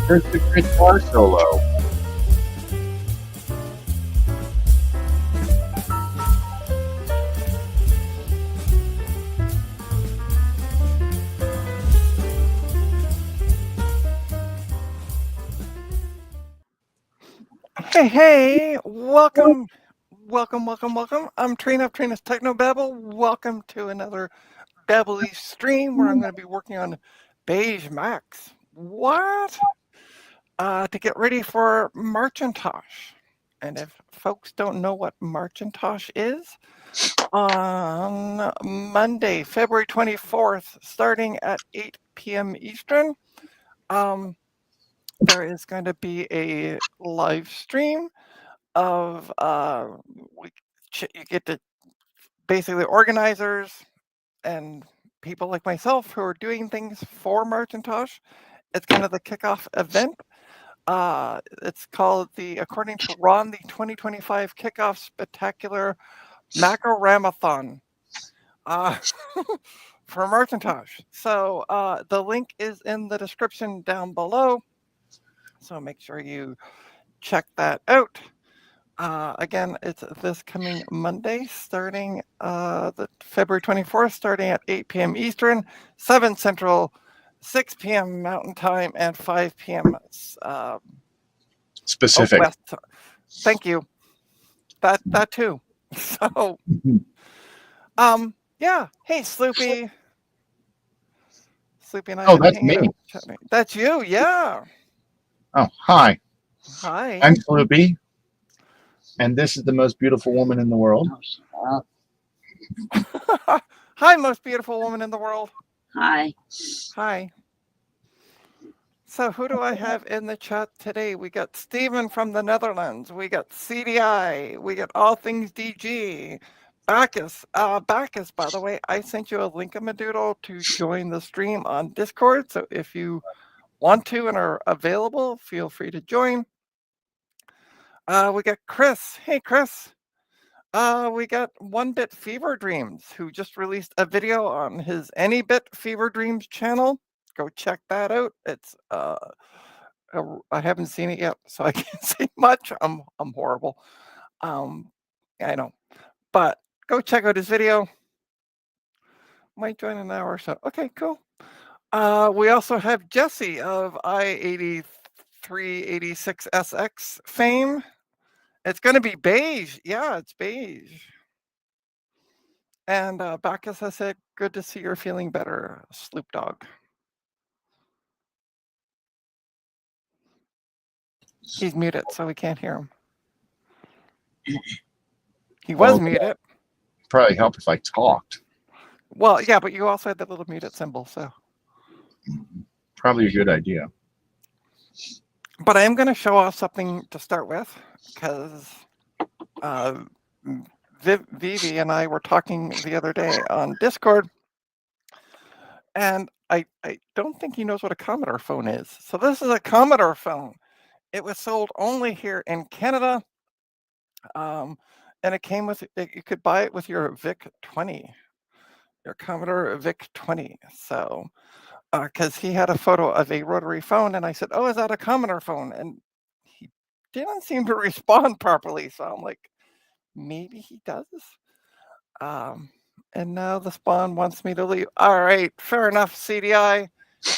Here's the guitar solo. Hey, welcome. I'm Train Up Trainus Technobabble. Welcome to another Babbly stream where I'm going to be working on Beige Macs. What? To get ready for Macintosh. And if folks don't know what Macintosh is, on Monday, February 24th, starting at 8 p.m. Eastern, there is going to be a live stream of you get to basically organizers and people like myself who are doing things for Macintosh. It's kind of the kickoff event. It's called according to Ron, the 2025 Kickoff Spectacular Mac-o-rama-thon for Macintosh. So the link is in the description down below. So make sure you check that out. Again, it's this coming Monday, starting the February 24th, starting at 8 p.m. Eastern, 7 Central, 6 p.m. Mountain Time, and 5 p.m. Specific. West. Thank you. That too. So, yeah. Hey, Sloopy. Sloopy and I. Oh, that's me. That's you. Yeah. Oh, hi. Hi. I'm Sloopy. And this is the most beautiful woman in the world. Hi, most beautiful woman in the world. Hi. Hi. So who do I have in the chat today? We got Steven from the Netherlands. We got CDI. We got All Things DG. Bacchus. Bacchus, by the way, I sent you a link-a-madoodle to join the stream on Discord. So if you want to and are available, feel free to join. We got Chris. Hey, Chris. We got 1-Bit Fever Dreams, who just released a video on his Any-Bit Fever Dreams channel. Go check that out. It's I haven't seen it yet, so I can't say much. I'm horrible. I know, but go check out his video. Might join an hour or so. Okay, cool. We also have Jesse of i8386SX fame. It's going to be Beige. Yeah, it's Beige. And Bacchus has said, good to see you're feeling better, Sloop Dog. He's muted, so we can't hear him. He was muted. Probably help if I talked. Well, yeah, but you also had that little muted symbol, so. Probably a good idea. But I am going to show off something to start with, because Vivi and I were talking the other day on Discord, and I don't think he knows what a Commodore phone is. So this is a Commodore phone. It was sold only here in Canada, and it came with, you could buy it with your VIC-20, your Commodore VIC-20. So, because he had a photo of a rotary phone, and I said, oh, is that a Commodore phone? And he didn't seem to respond properly, so I'm like, maybe he does. And now the spawn wants me to leave. All right, fair enough, CDI.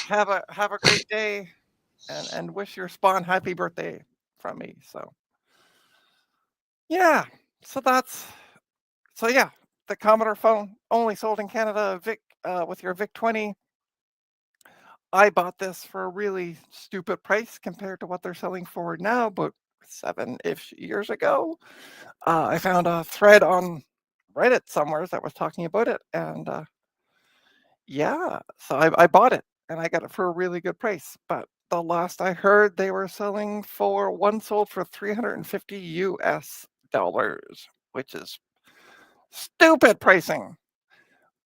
Have a great day. And wish your spawn happy birthday from me. So yeah, so yeah, the Commodore phone only sold in Canada, Vic with your VIC-20. I bought this for a really stupid price compared to what they're selling for now, but 7-ish years ago. I found a thread on Reddit somewhere that was talking about it, and yeah, so I bought it, and I got it for a really good price. But the last I heard, they were selling for one sold for $350 US, which is stupid pricing.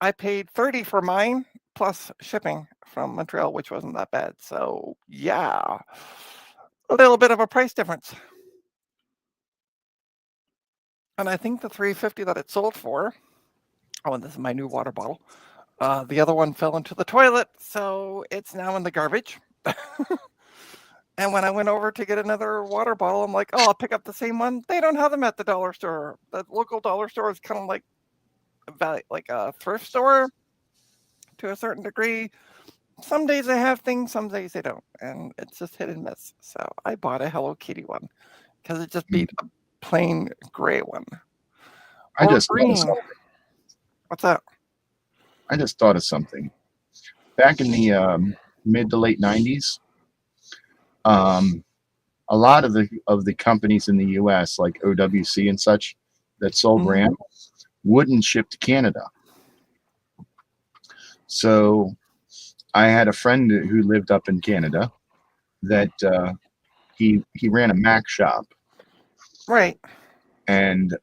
I paid $30 for mine plus shipping from Montreal, which wasn't that bad. So yeah, a little bit of a price difference. And I think the $350 that it sold for, oh, and this is my new water bottle. The other one fell into the toilet, so it's now in the garbage. And when I went over to get another water bottle, I'm like, oh, I'll pick up the same one. They don't have them at the dollar store. The local dollar store is kind of like a thrift store to a certain degree. Some days they have things, some days they don't. And it's just hit and miss. So I bought a Hello Kitty one because it just beat a plain gray one. I Or just green. What's that? I just thought of something. Back in the mid to late 90s, a lot of the companies in the U.S., like OWC and such, that sold RAM, wouldn't ship to Canada. So I had a friend who lived up in Canada that he ran a Mac shop. Right. And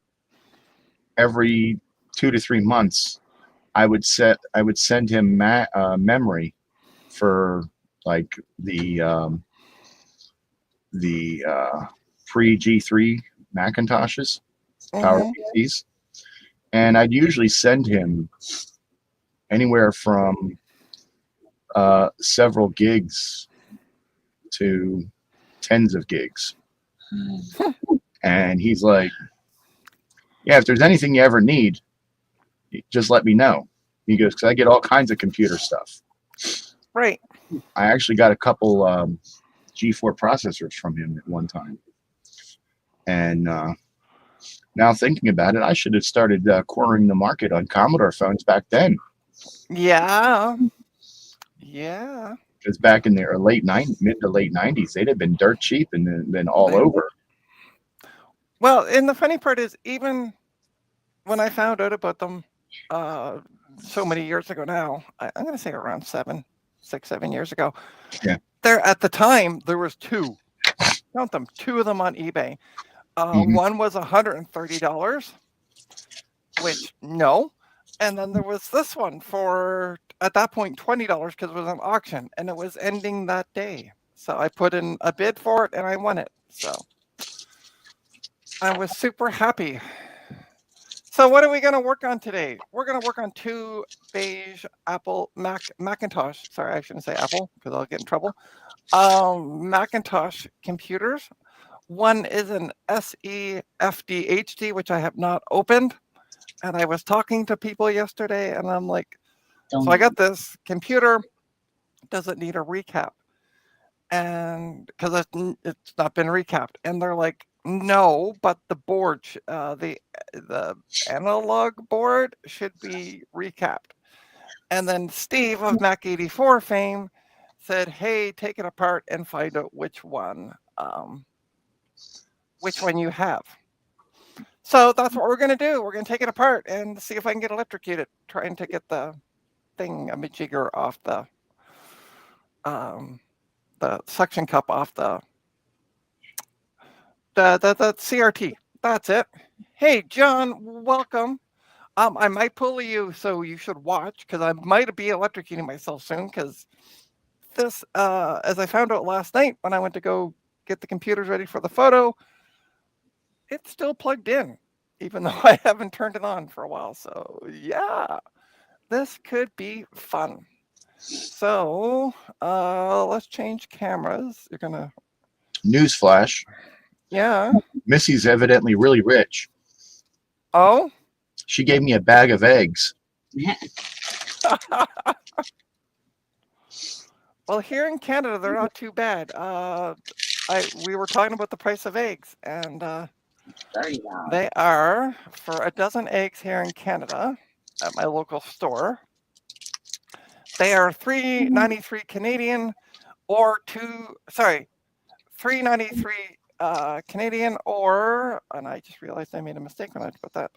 every 2 to 3 months, I would send him memory for like the pre G3 Macintoshes, power PCs, and I'd usually send him anywhere from several gigs to tens of gigs. And he's like, yeah, if there's anything you ever need, just let me know. He goes, because I get all kinds of computer stuff. Right. I actually got a couple G4 processors from him at one time. And now thinking about it, I should have started cornering the market on Commodore phones back then. Yeah. Yeah. Because back in the mid to late 90s, they'd have been dirt cheap and been all over. Well, and the funny part is, even when I found out about them so many years ago now, I'm going to say around 7 years ago. Yeah. There at the time, there was two. Count them, two of them on eBay. One was $130, which no. And then there was this one for, at that point, $20 because it was an auction and it was ending that day. So I put in a bid for it and I won it. So I was super happy. So what are we going to work on today? We're going to work on two beige Macintosh. Sorry, I shouldn't say Apple because I'll get in trouble. Macintosh computers. One is an SE FDHD, which I have not opened. And I was talking to people yesterday and I'm like, so I got this computer. Does it need a recap? And because it's not been recapped. And they're like, no, but the board, the analog board should be recapped. And then Steve of Mac 84 fame said, hey, take it apart and find out which one you have. So that's what we're going to do. We're going to take it apart and see if I can get electrocuted, trying to get the thing, a majigger off the suction cup off the CRT. That's it. Hey, John, welcome. I might pull you, so you should watch, because I might be electrocuting myself soon, because this, as I found out last night when I went to go get the computers ready for the photo, it's still plugged in, even though I haven't turned it on for a while. So, yeah, this could be fun. So, let's change cameras. You're going to... Newsflash. Yeah. Missy's evidently really rich. Oh? She gave me a bag of eggs. Well, here in Canada, they're not too bad. We were talking about the price of eggs, and they are, for a dozen eggs here in Canada at my local store, they are $3.93 Canadian or $3.93 Canadian, or, and I just realized I made a mistake when I put that,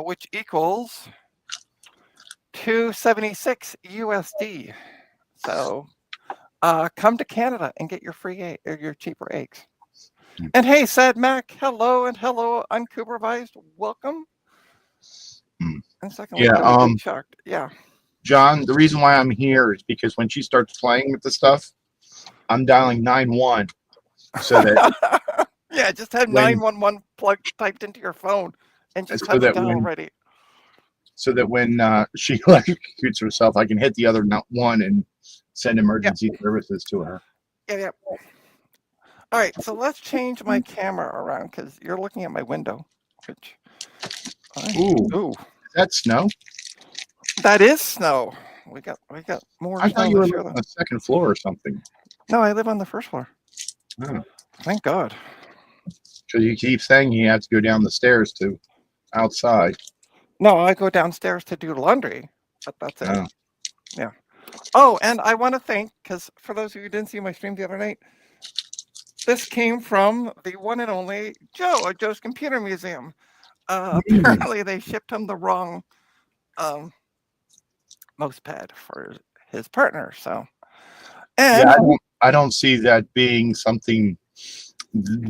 which equals $2.76 USD. So come to Canada and get your free or your cheaper eggs. And hey, Sad Mac, hello, and hello, unsupervised, welcome. And secondly, yeah, shocked. Yeah. John, the reason why I'm here is because when she starts playing with the stuff, I'm dialing 911 so that yeah, just have 911 typed into your phone and just have the dial ready. So that when she electrocutes herself, I can hit the other one and send emergency services to her. Yeah. All right, so let's change my camera around because you're looking at my window. Which, Ooh, is that snow? that is snow. We got more I snow thought you were this on year. the second floor or something. No, I live on the first floor. Oh. Thank God. Because you keep saying you have to go down the stairs to outside. No, I go downstairs to do laundry, but that's it. Oh. Yeah. Oh, and I want to thank, because for those of you who didn't see my stream the other night, this came from the one and only Joe at Joe's Computer Museum. Apparently, they shipped him the wrong mouse pad for his partner. So, and Yeah, I don't see that being something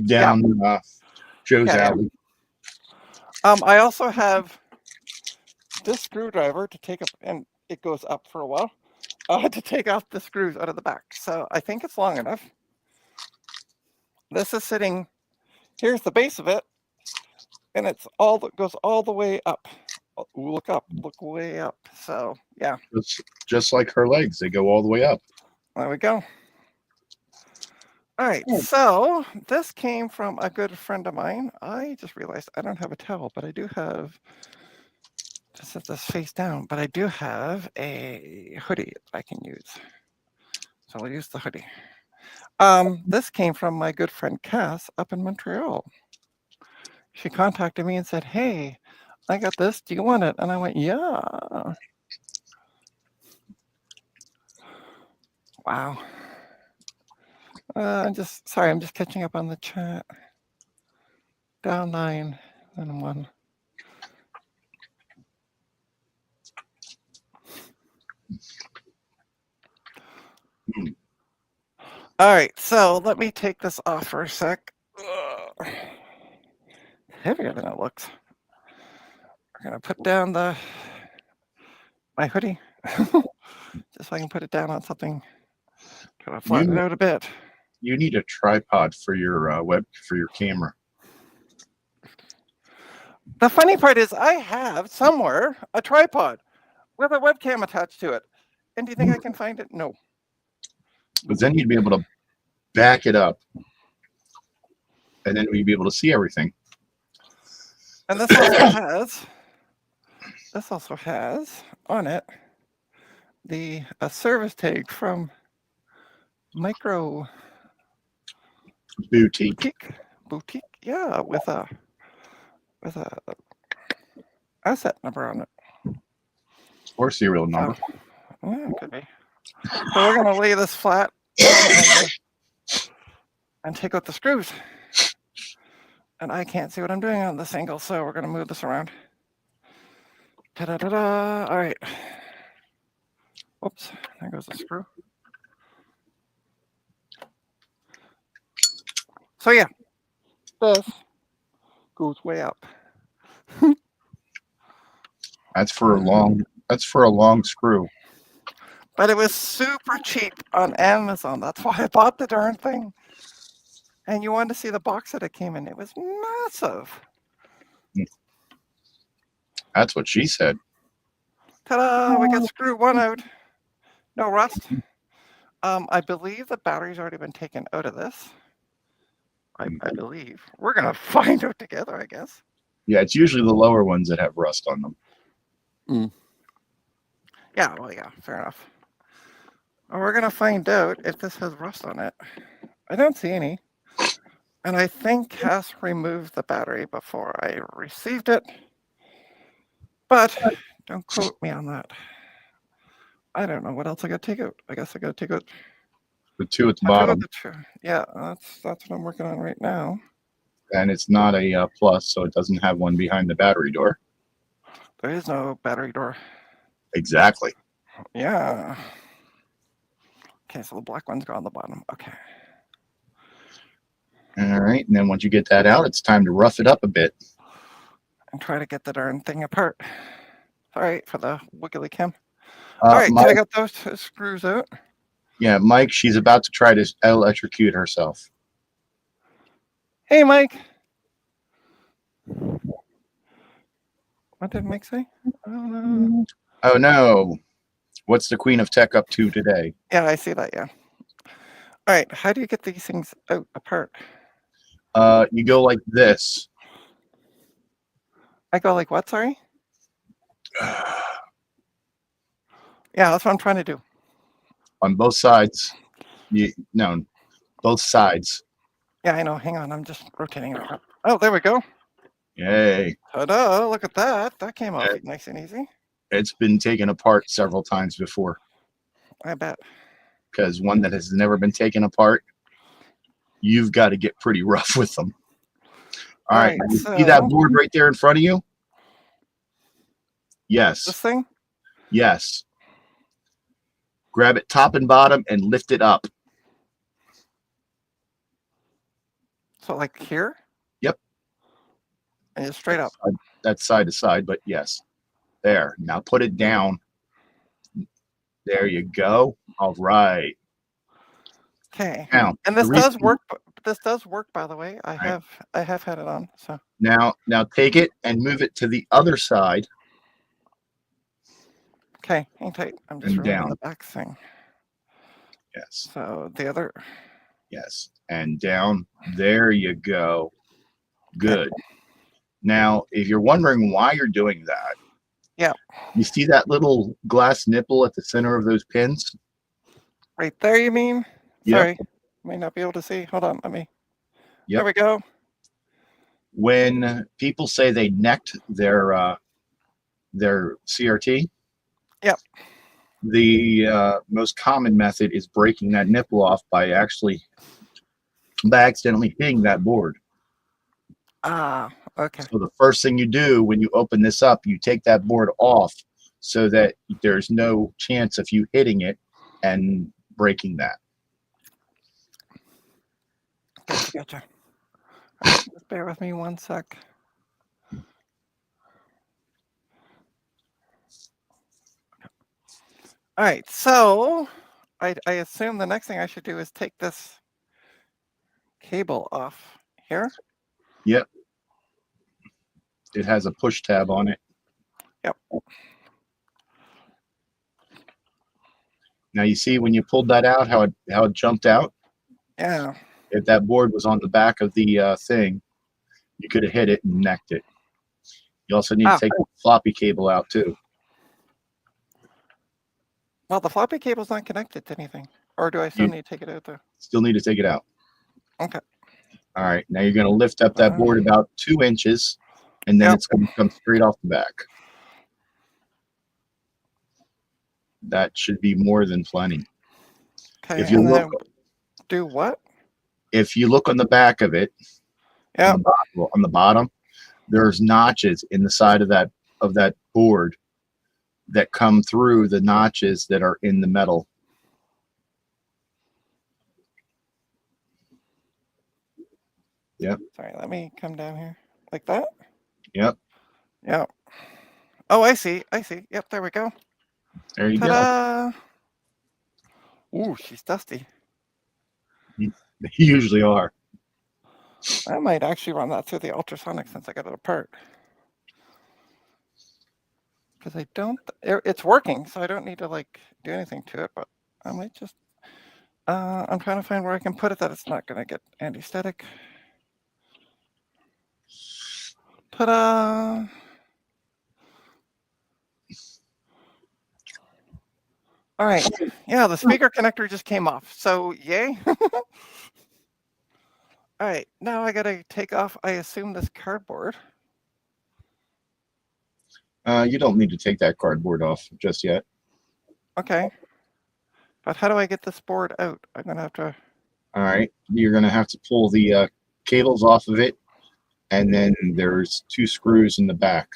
down Joe's alley. I also have this screwdriver to take up, and it goes up for a while, to take off the screws out of the back. So I think it's long enough. This is sitting, here's the base of it, and it goes all the way up. Look up, look way up. So yeah. Just like her legs, they go all the way up. There we go. All right, so this came from a good friend of mine. I just realized I don't have a towel, but I do have, to set this face down, but I do have a hoodie I can use. So I'll use the hoodie. This came from my good friend Cass up in Montreal. She contacted me and said, hey, I got this. Do you want it? And I went, yeah. Wow. I'm just catching up on the chat. Down 9 and 1. All right, so let me take this off for a sec. Heavier than it looks. We're gonna put down my hoodie, just so I can put it down on something. Try to flatten it out a bit. You need a tripod for your your camera. The funny part is I have somewhere a tripod with a webcam attached to it. And do you think I can find it? No. But then you'd be able to back it up. And then we'd be able to see everything. And this also has on it the service tag from Micro Boutique. Yeah, with a asset number on it. Or serial number. Yeah, it could be. So we're gonna lay this flat and take out the screws. And I can't see what I'm doing on this angle, so we're gonna move this around. Ta-da-da-da. All right. Oops, there goes the screw. So yeah, this goes way up. That's for a long screw. But it was super cheap on Amazon. That's why I bought the darn thing. And you wanted to see the box that it came in. It was massive. That's what she said. Ta-da! We got screw 1 out. No rust. I believe the battery's already been taken out of this. I believe. We're going to find out together, I guess. Yeah, it's usually the lower ones that have rust on them. Yeah, well, yeah, fair enough. Well, we're going to find out if this has rust on it. I don't see any. And I think Cass removed the battery before I received it. But don't quote me on that. I don't know what else I got to take out. I guess I got to take out the two at the bottom. Yeah, that's what I'm working on right now. And it's not a plus, so it doesn't have one behind the battery door. There is no battery door. Exactly. Yeah. Okay, so the black one's got on the bottom. Okay. All right, and then once you get that out, it's time to rough it up a bit. And try to get the darn thing apart. All right, for the wiggly cam. All right, Mike, I got those screws out. Yeah, Mike, she's about to try to electrocute herself. Hey, Mike. What did Mike say? Oh, no. What's the Queen of Tech up to today? Yeah, I see that, yeah. All right, how do you get these things out apart? You go like this. I go like what? Sorry. Yeah, that's what I'm trying to do. On both sides. No, both sides. Yeah, I know. Hang on, I'm just rotating it around. Oh, there we go. Yay. Ta-da! Look at that. That came off Yeah. nice and easy. It's been taken apart several times before. I bet. Because one that has never been taken apart, you've got to get pretty rough with them. All right. See that board right there in front of you? Yes. This thing? Yes. Grab it top and bottom and lift it up. So like here? Yep. And just straight up. That's side to side, but yes. There. Now put it down. There you go. All right. Okay. Now, and this does work. This does work, by the way. I have had it on. So now take it and move it to the other side. Okay, hang tight. I'm just removing the back thing. Yes. So the other. Yes, and down. There you go. Good. Now, if you're wondering why you're doing that, yeah, you see that little glass nipple at the center of those pins? Right there, you mean? Yep. Sorry, may not be able to see. Hold on, let me. Yep. There we go. When people say they necked their CRT, yep, the most common method is breaking that nipple off by accidentally hitting that board. Ah, okay. So the first thing you do when you open this up, you take that board off so that there's no chance of you hitting it and breaking that. Gotcha. Right, just bear with me one sec. All right, so I assume the next thing I should do is take this cable off here. Yep. It has a push tab on it. Yep. Now you see when you pulled that out, how it jumped out? Yeah. If that board was on the back of the thing, you could have hit it and necked it. You also need to take the floppy cable out too. Well, the floppy cable's not connected to anything. Or do I still need to take it out there? Still need to take it out. Okay. All right. Now you're going to lift up that board about 2 inches, and then it's going to come straight off the back. That should be more than plenty. Okay. If you look, do what? If you look on the back of it, on the bottom, there's notches in the side of that board that come through the notches that are in the metal. Yep. Sorry, let me come down here like that. Yep. Yep. Oh, I see. Yep, there we go. There you go. Ooh, she's dusty. They usually are. I might actually run that through the ultrasonic since I got it apart. Because it's working, so I don't need to like do anything to it, but I might just, I'm trying to find where I can put it that it's not going to get anti-static. Ta-da! All right, yeah, the speaker connector just came off, so yay. All right, now I gotta take off, I assume, this cardboard. You don't need to take that cardboard off just yet. Okay. But how do I get this board out? I'm gonna have to... All right, you're gonna have to pull the cables off of it, and then there's 2 screws in the back.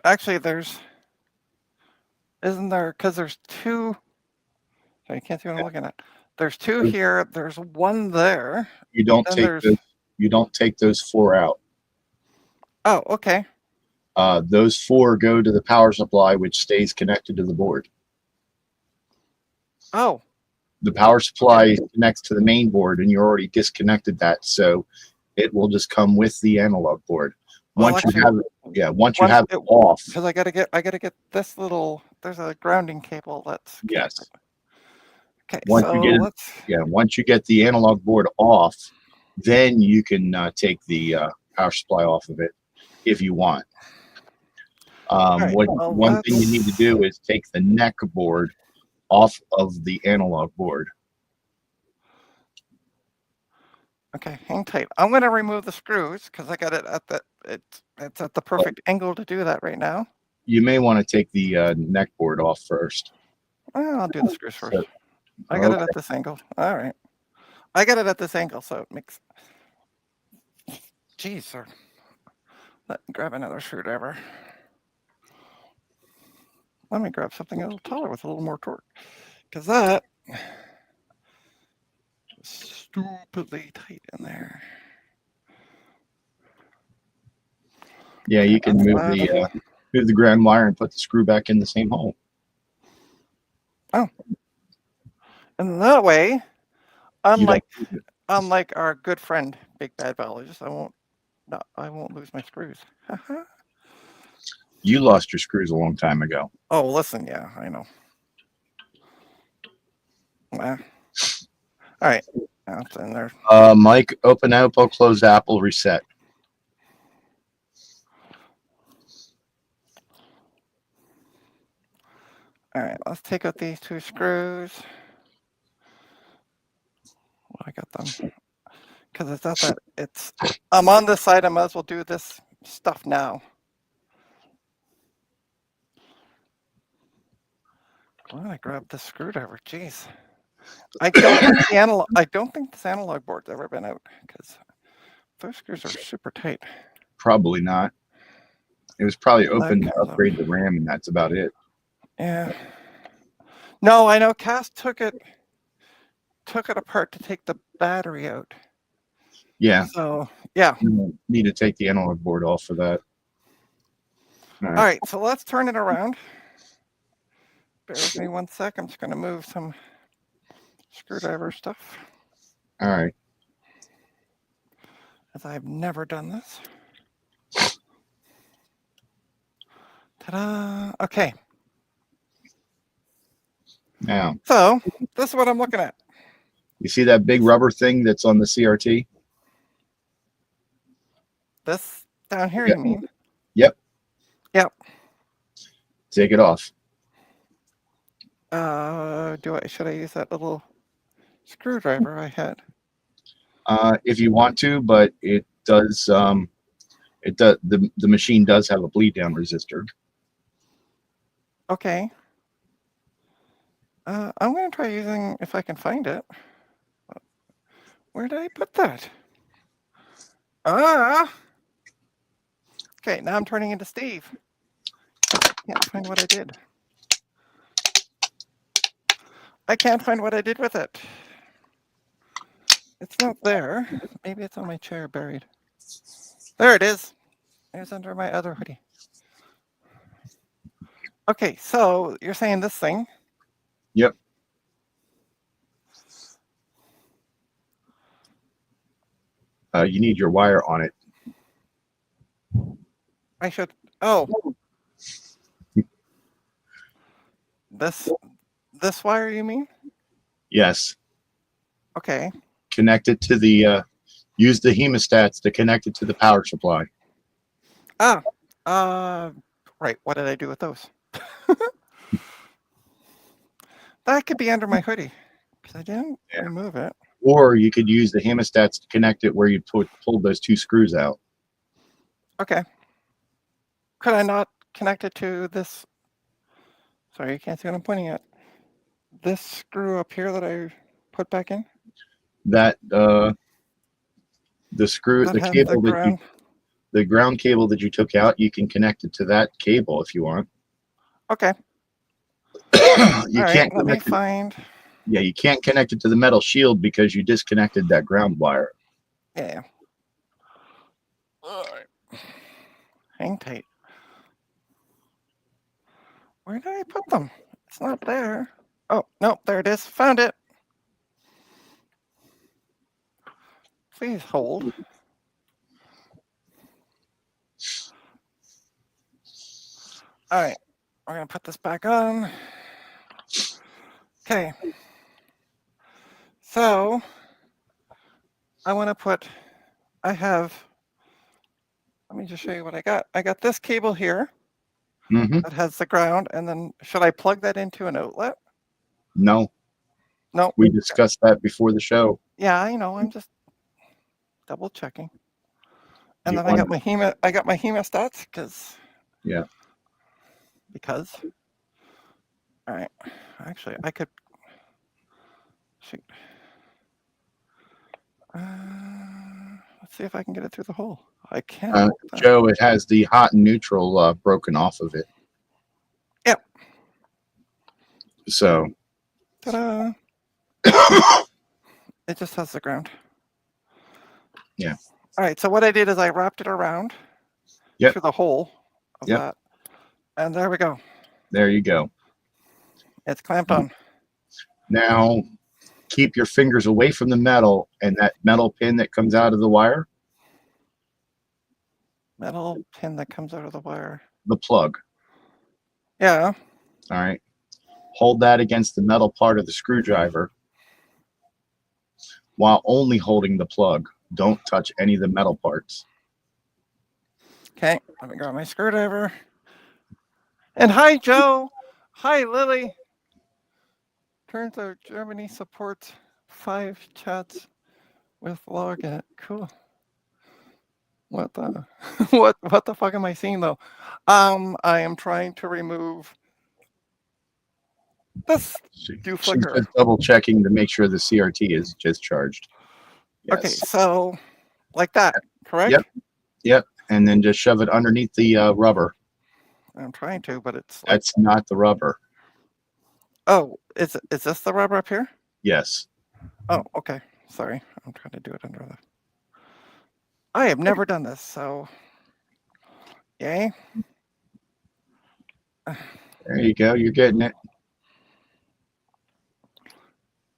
Actually, isn't there, because there's 2, so you can't see what I'm looking at. There's 2 here, there's 1 there. You don't take those 4 out. Oh, okay. Those 4 go to the power supply, which stays connected to the board. Oh. The power supply connects to the main board, and you already disconnected that, so it will just come with the analog board. Once you have it off. Because I gotta get this little. There's a grounding cable that's. Yes. Okay, Once so you get it, let's. once you get the analog board off, then you can take the power supply off of it if you want. Right, well, One thing you need to do is take the neck board off of the analog board. Okay, hang tight. I'm going to remove the screws because I got it at the it's at the perfect angle to do that right now. You may want to take the neck board off first. Well, I'll do the screws first. So, I got it at this angle. All right. I got it at this angle, so it makes. Geez, sir. Let me grab another screwdriver. Let me grab something a little taller with a little more torque, because that is stupidly tight in there. yeah, you can move the ground wire and put the screw back in the same hole. Oh, and that way, unlike our good friend Big Bad Biologist, I won't lose my screws. You lost your screws a long time ago. Oh, listen, yeah, I know. All right, now it's in there. Mike, open Apple, close Apple, reset. All right, let's take out these two screws. Well, I got them because it's not that it's. I'm on this side. I might as well do this stuff now. Why did I grab the screwdriver? Jeez. I don't think this analog board's ever been out because those screws are super tight. Probably not. It was probably open to upgrade the RAM, and that's about it. Yeah. No, I know. Cass took it apart to take the battery out. Yeah. So yeah. You need to take the analog board off for that. All right. So let's turn it around. Bear with me 1 sec. I'm just going to move some screwdriver stuff. All right. As I've never done this. Ta-da! Okay. Now. So this is what I'm looking at. You see that big rubber thing that's on the CRT? This down here, you mean? Yep. Yep. Take it off. Should I use that little screwdriver I had? If you want to, but it does. The machine does have a bleed down resistor. Okay. I'm going to try using, if I can find it. Where did I put that? Okay, now I'm turning into Steve. Can't find what I did. I can't find what I did with it. It's not there. Maybe it's on my chair buried. There it is. It's under my other hoodie. Okay, so you're saying this thing? Yep. You need your wire on it. I should. Oh. This wire, you mean? Yes. Okay. Connect it to the. Use the hemostats to connect it to the power supply. Right. What did I do with those? That could be under my hoodie because I didn't remove it. Or you could use the hemostats to connect it where you pulled those two screws out. Okay. Could I not connect it to this? Sorry, you can't see what I'm pointing at. This screw up here that I put back in? That the ground cable that you took out, you can connect it to that cable if you want. Okay. You can't connect it. Yeah, you can't connect it to the metal shield because you disconnected that ground wire. Yeah. All right. Hang tight. Where did I put them? It's not there. Oh, no, there it is. Found it. Please hold. All right. We're going to put this back on. Okay. So I want to put, let me just show you what I got. I got this cable here Mm-hmm. that has the ground, and then should I plug that into an outlet? No, No. we discussed that before the show. Yeah, I know. I'm just double checking. And You then I got my hemostats Yeah. because. All right. Actually, I could. Shoot. Let's see if I can get it through the hole. I can. Joe, it has the hot and neutral broken off of it. Yep. So. Ta-da. It just has the ground. Yeah. All right. So what I did is I wrapped it around through the hole of that. And there we go. There you go. It's clamped on. Now, keep your fingers away from the metal and that metal pin that comes out of the wire. Metal pin that comes out of the wire. The plug. Yeah. All right. Hold that against the metal part of the screwdriver while only holding the plug. Don't touch any of the metal parts. Okay. Let me grab my screwdriver. And hi, Joe. Hi, Lily. Turns out Germany supports 5 chats with login. Cool. What the what the fuck am I seeing though? I am trying to remove this She's just double checking to make sure the CRT is discharged. Yes. Okay, so like that, correct? Yep. And then just shove it underneath the rubber. I'm trying to, but it's like... That's not the rubber. Oh, is this the rubber up here? Yes. Oh, okay. Sorry. I'm trying to do it under the... I have never done this, so... Yay. There you go. You're getting it.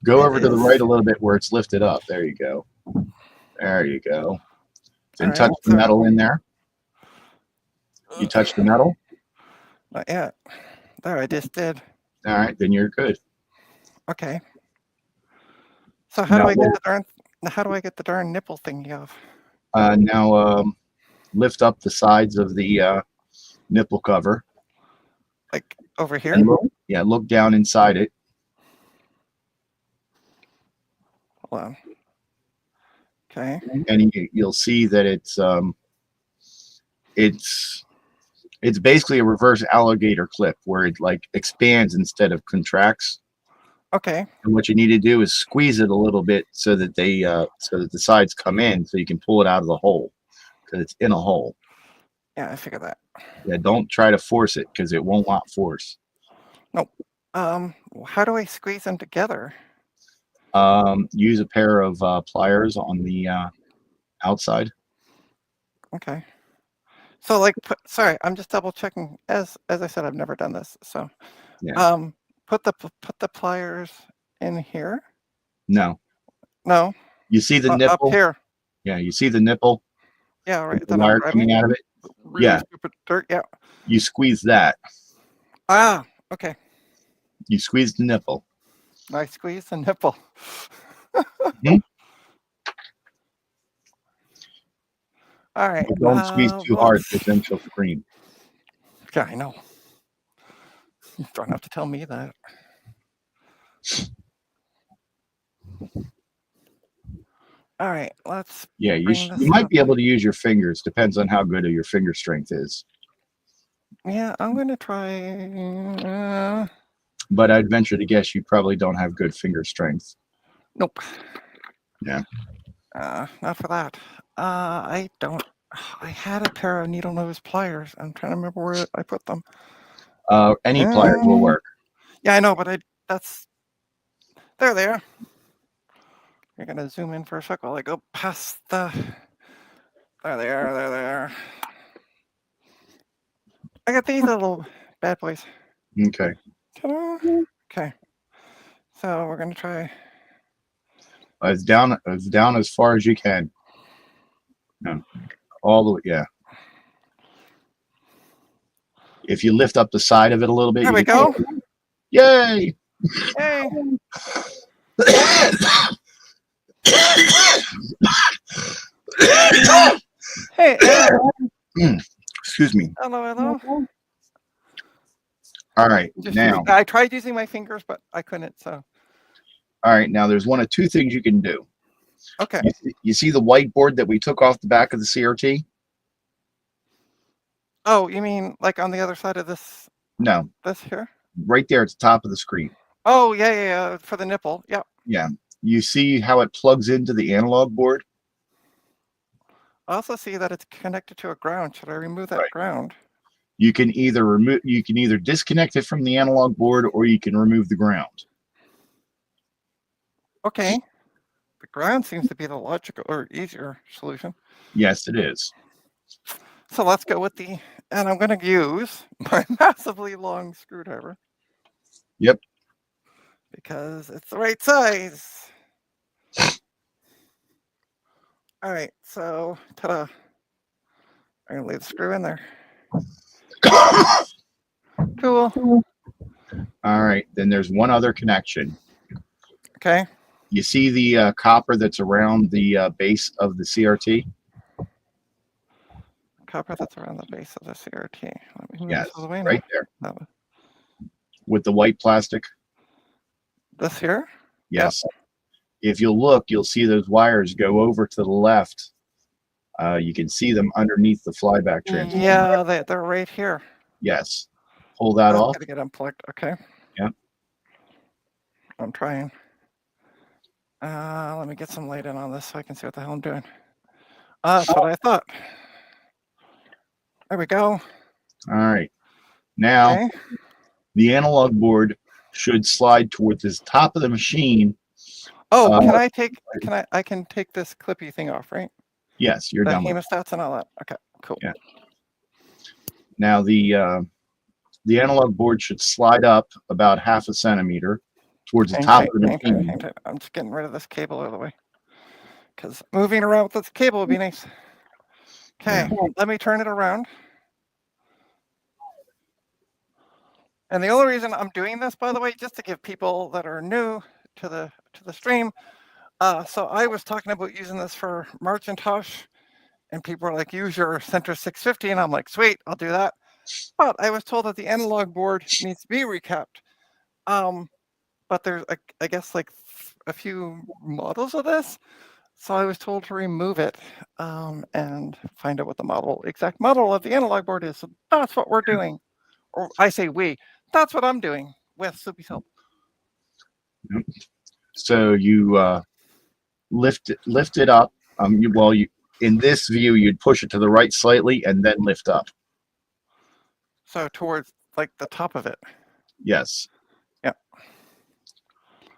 Go over to the right a little bit where it's lifted up. There you go. There you go. Then touch the metal in there. You touch the metal? Not yet. There, I just did. All right, then you're good. Okay. So how do I get the darn nipple thingy off? Now lift up the sides of the nipple cover. Like over here? Look down inside it. Hold on. Okay. And you'll see that it's basically a reverse alligator clip where it like expands instead of contracts. Okay. And what you need to do is squeeze it a little bit so that the sides come in, so you can pull it out of the hole because it's in a hole. Yeah, I figured that. Yeah, don't try to force it because it won't want force. Nope. How do I squeeze them together? Use a pair of pliers on the outside. Okay. So like, sorry, I'm just double checking. As I said, I've never done this. So, yeah. Put the pliers in here. No. No. You see the nipple up here? Yeah, you see the nipple. Yeah, right. The wire coming out of it. Really yeah. Stupid dirt. Yeah. You squeeze that. Ah. Okay. You squeeze the nipple. I squeeze the nipple. Mm-hmm. All right. But don't squeeze too hard because then she'll scream. Yeah, I know. You don't have to tell me that. All right, let's. Yeah, you might be able to use your fingers. Depends on how good your finger strength is. Yeah, I'm going to try. But I'd venture to guess you probably don't have good finger strength. Nope. Yeah. Not for that. I don't. I had a pair of needle nose pliers. I'm trying to remember where I put them. Any pliers will work. Yeah, I know, but that's. There they are. You're going to zoom in for a sec while I go past the. There they are. There they are. I got these little bad boys. Okay. Ta-da. Okay. So we're going to try. As down as far as you can. No. All the way, yeah. If you lift up the side of it a little bit. There we go. Yay! Yay! Hey, Ed. Excuse me. Hello, hello. All right, now. I tried using my fingers, but I couldn't. So. All right, now there's one of two things you can do. Okay. You see the whiteboard that we took off the back of the CRT? Oh, you mean like on the other side of this? No. This here? Right there at the top of the screen. Oh, yeah. For the nipple. Yeah. Yeah. You see how it plugs into the analog board? I also see that it's connected to a ground. Should I remove that ground? You can either disconnect it from the analog board or you can remove the ground. Okay. The ground seems to be the logical or easier solution. Yes, it is. So let's go with and I'm going to use my massively long screwdriver. Yep. Because it's the right size. All right, so ta-da. I'm going to leave the screw in there. Cool. All right, then there's one other connection. Okay. You see the copper that's around the base of the CRT? Copper that's around the base of the CRT. Let me move Yes, this all the way right now. there. With the white plastic? This here? Yes. Yep. If you'll look, you'll see those wires go over to the left. You can see them underneath the flyback transformer. Yeah, they're right here. Yes. Pull that off. Gotta get unplugged. Okay. Yep. I'm trying. Let me get some light in on this so I can see what the hell I'm doing. That's what I thought. There we go. All right. Now, the analog board should slide towards the top of the machine. Oh, I can take this clippy thing off, right? Yes, you're done with hemostats and all that. Okay, cool. Yeah. Now the analog board should slide up about 0.5 centimeter towards the top of the machine. I'm just getting rid of this cable out of the way because moving around with this cable would be nice. Okay, let me turn it around. And the only reason I'm doing this, by the way, just to give people that are new to the stream. So I was talking about using this for Macintosh, and people are like, use your Centris 650, and I'm like, sweet, I'll do that. But I was told that the analog board needs to be recapped. But there's, I guess, like a few models of this. So I was told to remove it and find out what the exact model of the analog board is. So that's what we're doing. Or I say we. That's what I'm doing with Soupy's help. So you lift it up. In this view, you'd push it to the right slightly and then lift up. So towards like the top of it. Yes. Yeah.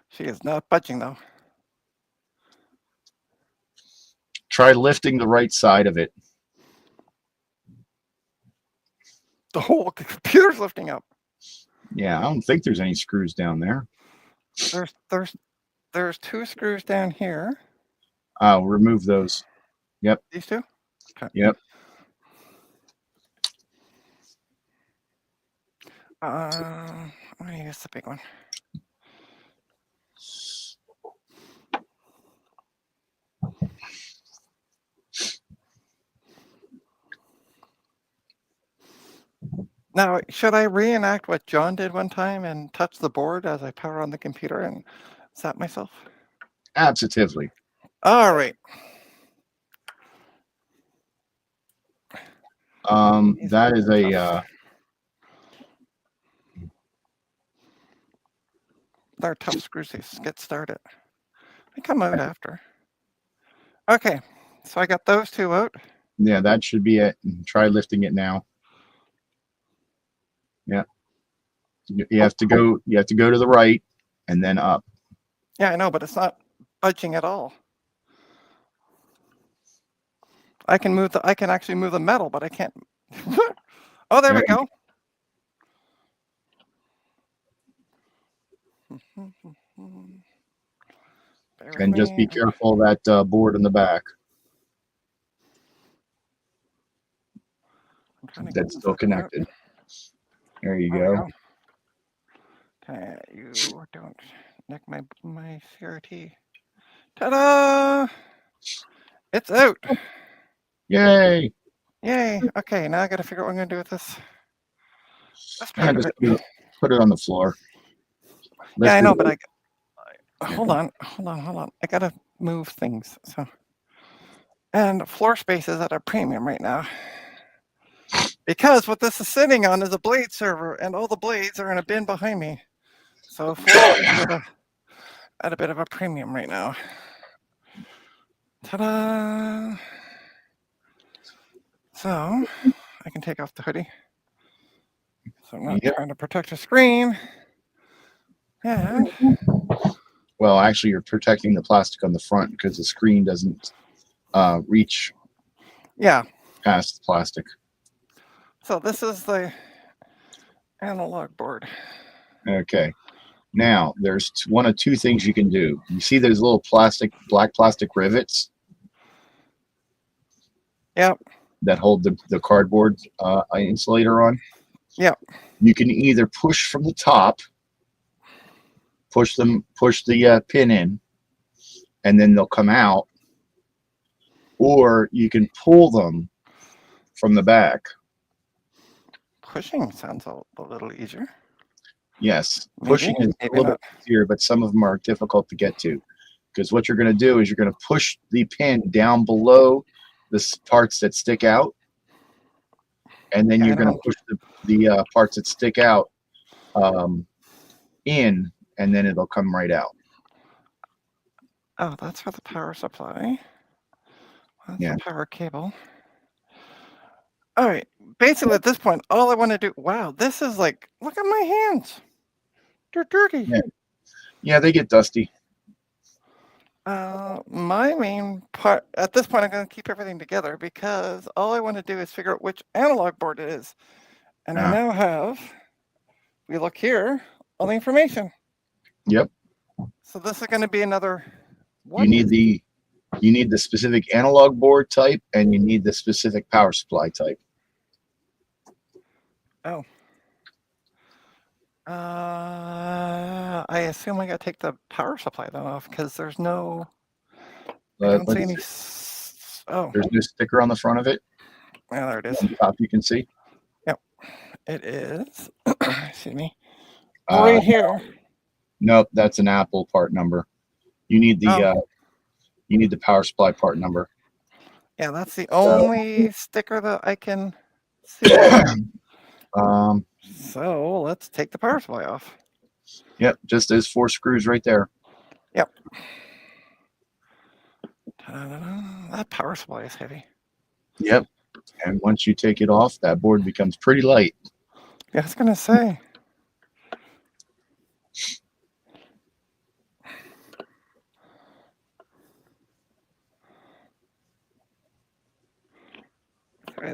She is not budging though. Try lifting the right side of it. The whole computer's lifting up. Yeah, I don't think there's any screws down there. There's 2 screws down here. I'll remove those. Yep. These 2? Okay. Yep. I'm gonna use the big one. Now, should I reenact what John did one time and touch the board as I power on the computer and zap myself? Absolutely. All right. That is a they're tough screws to get started. They come out after. Okay, so I got those 2 out. Yeah, that should be it. Try lifting it now. Yeah. You have to go to the right and then up. Yeah, I know, but it's not budging at all. I can actually move the metal, but I can't. Oh, there we go. And just be careful of that board in the back. That's still connected. There you go. Okay, you don't nick my CRT. Ta-da! It's out. Yay! Yay. Okay, now I got to figure out what I'm going to do with this. This Yeah, part of just it. put it on the floor. Yeah, I know, Lift but it. hold on. I got to move things. So, and floor space is at a premium right now. Because what this is sitting on is a blade server, and all the blades are in a bin behind me. So floor space is at a bit of a premium right now. Ta-da! So I can take off the hoodie. So I'm not trying to protect the screen. Yeah. Well, actually, you're protecting the plastic on the front because the screen doesn't reach past the plastic. So this is the analog board. Okay. Now, there's one of two things you can do. You see those little black plastic rivets? Yep. That hold the cardboard insulator on? Yep. You can either push from the top, push the pin in, and then they'll come out, or you can pull them from the back. Pushing sounds a little easier. Yes, pushing is a little bit easier, but some of them are difficult to get to. Because what you're going to do is you're going to push the pin down below the parts that stick out, and then you're going to push the parts that stick out in, and then it'll come right out. Oh, that's for the power supply. That's the power cable. All right. Basically, at this point, all I want to do. Wow, this is like, look at my hands. They're dirty. Yeah, they get dusty. My main part at this point, I'm going to keep everything together because all I want to do is figure out which analog board it is, and I now have. We look here, all the information. Yep. So this is going to be another. You need the specific analog board type, and you need the specific power supply type. Oh. I assume I got to take the power supply then off because there's no. I don't see any. Oh. There's no sticker on the front of it. Yeah, there it is. On the top, you can see. Yep, it is. Excuse me. Right here. Nope, that's an Apple part number. You need the power supply part number. Yeah, that's the only sticker that I can see. So let's take the power supply off. Yep, just those 4 screws right there. Yep. That power supply is heavy. Yep. And once you take it off, that board becomes pretty light. Yeah, I was going to say.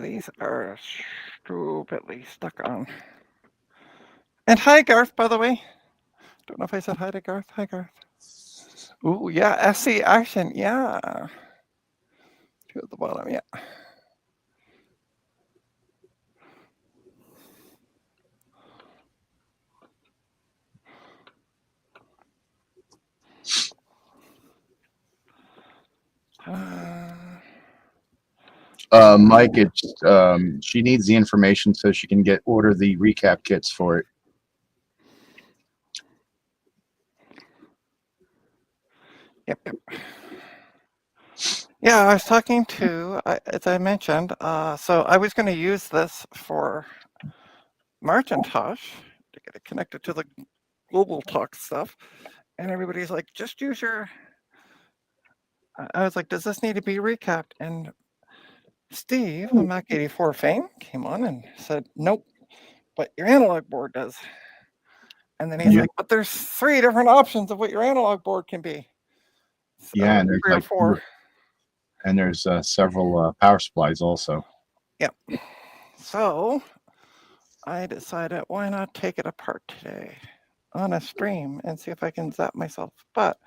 These are stupidly stuck on. And hi, Garth, by the way. Don't know if I said hi to Garth. Hi, Garth. Ooh, yeah, SC Action, yeah. 2 at the bottom, yeah. Mike, she needs the information so she can order the recap kits for it. Yep. Yeah, I was talking to, as I mentioned, so I was going to use this for Macintosh to get it connected to the global talk stuff. And everybody's like, just use your, I was like, does this need to be recapped? And Steve, the Mac 84 fame, came on and said, nope, but your analog board does. And then he's like, but there's 3 different options of what your analog board can be. So yeah, and there's 3 or 4. And there's several power supplies also. Yep. So I decided, why not take it apart today on a stream and see if I can zap myself. But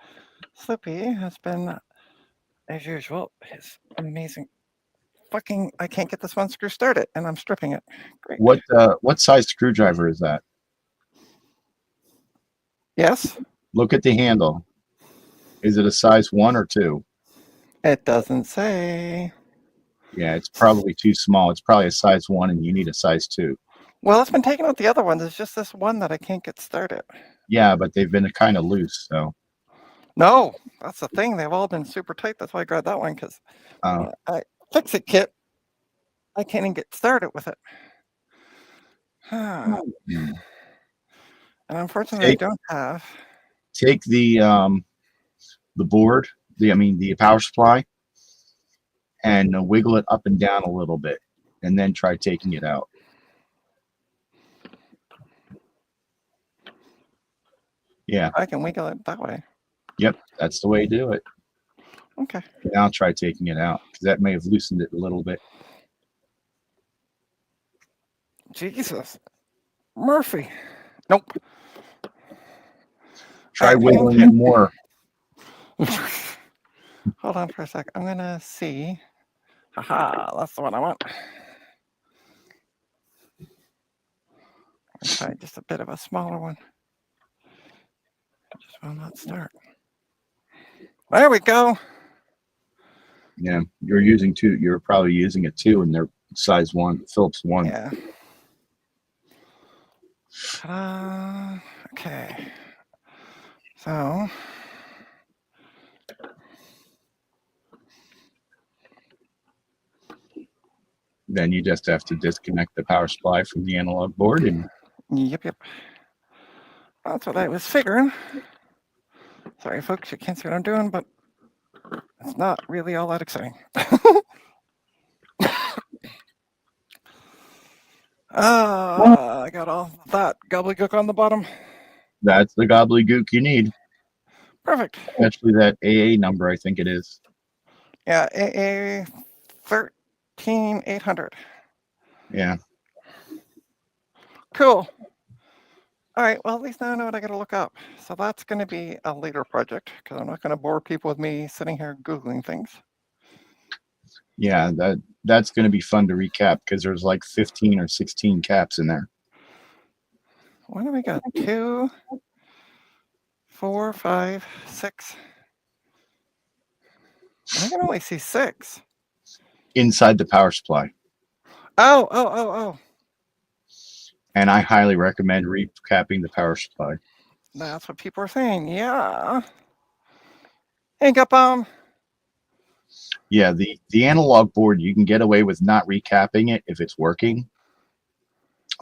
Slippy has been, as usual, his amazing fucking, I can't get this one screw started, and I'm stripping it. Great. What size screwdriver is that? Yes. Look at the handle. Is it a size 1 or 2? It doesn't say. Yeah, it's probably too small. It's probably a size 1 and you need a size 2. Well, it's been taking out the other ones. It's just this one that I can't get started. Yeah, but they've been kind of loose, so. No, that's the thing. They've all been super tight. That's why I grabbed that one, because I fix-it kit, I can't even get started with it. And unfortunately, I don't have. Take the board, the power supply, and wiggle it up and down a little bit, and then try taking it out. Yeah. I can wiggle it that way. Yep, that's the way to do it. Okay. Now try taking it out, because that may have loosened it a little bit. Jesus. Murphy. Nope. Try wiggling it more. Hold on for a sec. I'm going to see. Haha, that's the one I want. I'll try just a bit of a smaller one. Just will not start. There we go. Yeah, you're using 2. You're probably using a 2, and they're size 1, Phillips 1. Yeah. Ta-da. Okay. So. Then you just have to disconnect the power supply from the analog board. And Yep. That's what I was figuring. Sorry, folks, you can't see what I'm doing, but it's not really all that exciting. I got all that gobbledygook on the bottom. that's the gobbledygook you need. Perfect. Especially that AA number, I think it is. Yeah, AA 13800. Yeah. Cool. All right, well, at least now I know what I got to look up. So that's going to be a later project, because I'm not going to bore people with me sitting here Googling things. Yeah, that's going to be fun to recap, because there's like 15 or 16 caps in there. What do we got? 2, 4, 5, 6. I can only see 6. Inside the power supply. Oh. And I highly recommend recapping the power supply. That's what people are saying. Yeah. Hey, Gupom. Yeah, the analog board, you can get away with not recapping it if it's working.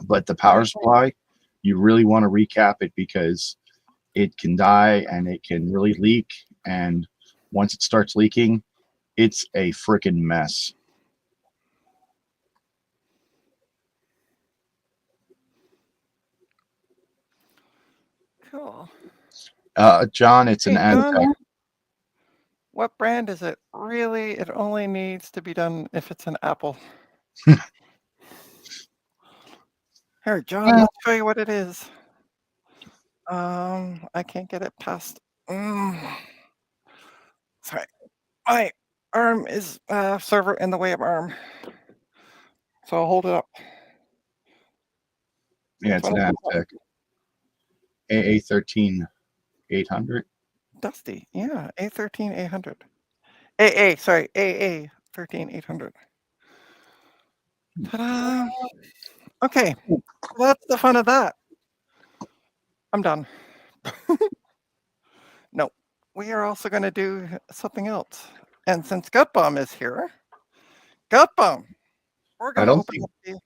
But the power supply, you really want to recap it, because it can die and it can really leak. And once it starts leaking, it's a freaking mess. Cool. John, it's an Aztec. What brand is it? Really, it only needs to be done if it's an Apple. Here, John, let's show you what it is. I can't get it past. Sorry, my arm is server in the way of arm, so I'll hold it up. Yeah, it's an Aztec. AA 13800. Dusty, yeah, A13800. AA 13800. Ta-da! Okay, that's the fun of that. I'm done. No, we are also going to do something else. And since Gutbomb is here, Gutbomb, we're going to open up the...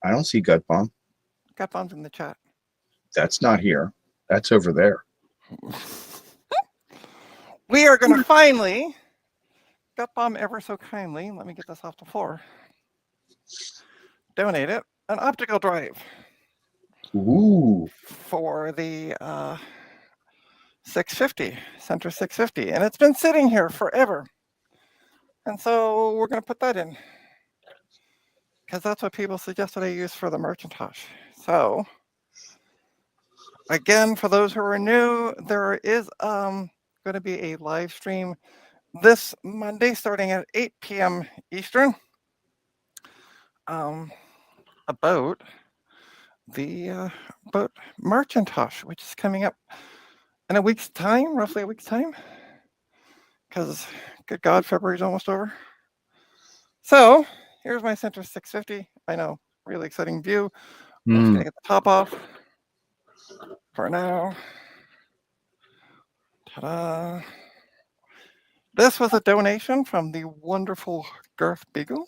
I don't see Gutbomb. Gutbomb's in the chat. That's not here. That's over there. We are going to finally, Gutbomb ever so kindly, let me get this off the floor, donate it, an optical drive. Ooh. For the 650, Centris 650. And it's been sitting here forever. And so we're going to put that in, because that's what people suggested I use for the Macintosh. So again, for those who are new, there is going to be a live stream this Monday starting at 8 p.m. Eastern about the Macintosh, which is coming up in a week's time, roughly a week's time. because, good God, February's almost over. So here's my Centris 650. I know, really exciting view. I'm just gonna get the top off for now. Ta-da! This was a donation from the wonderful Garth Beagle,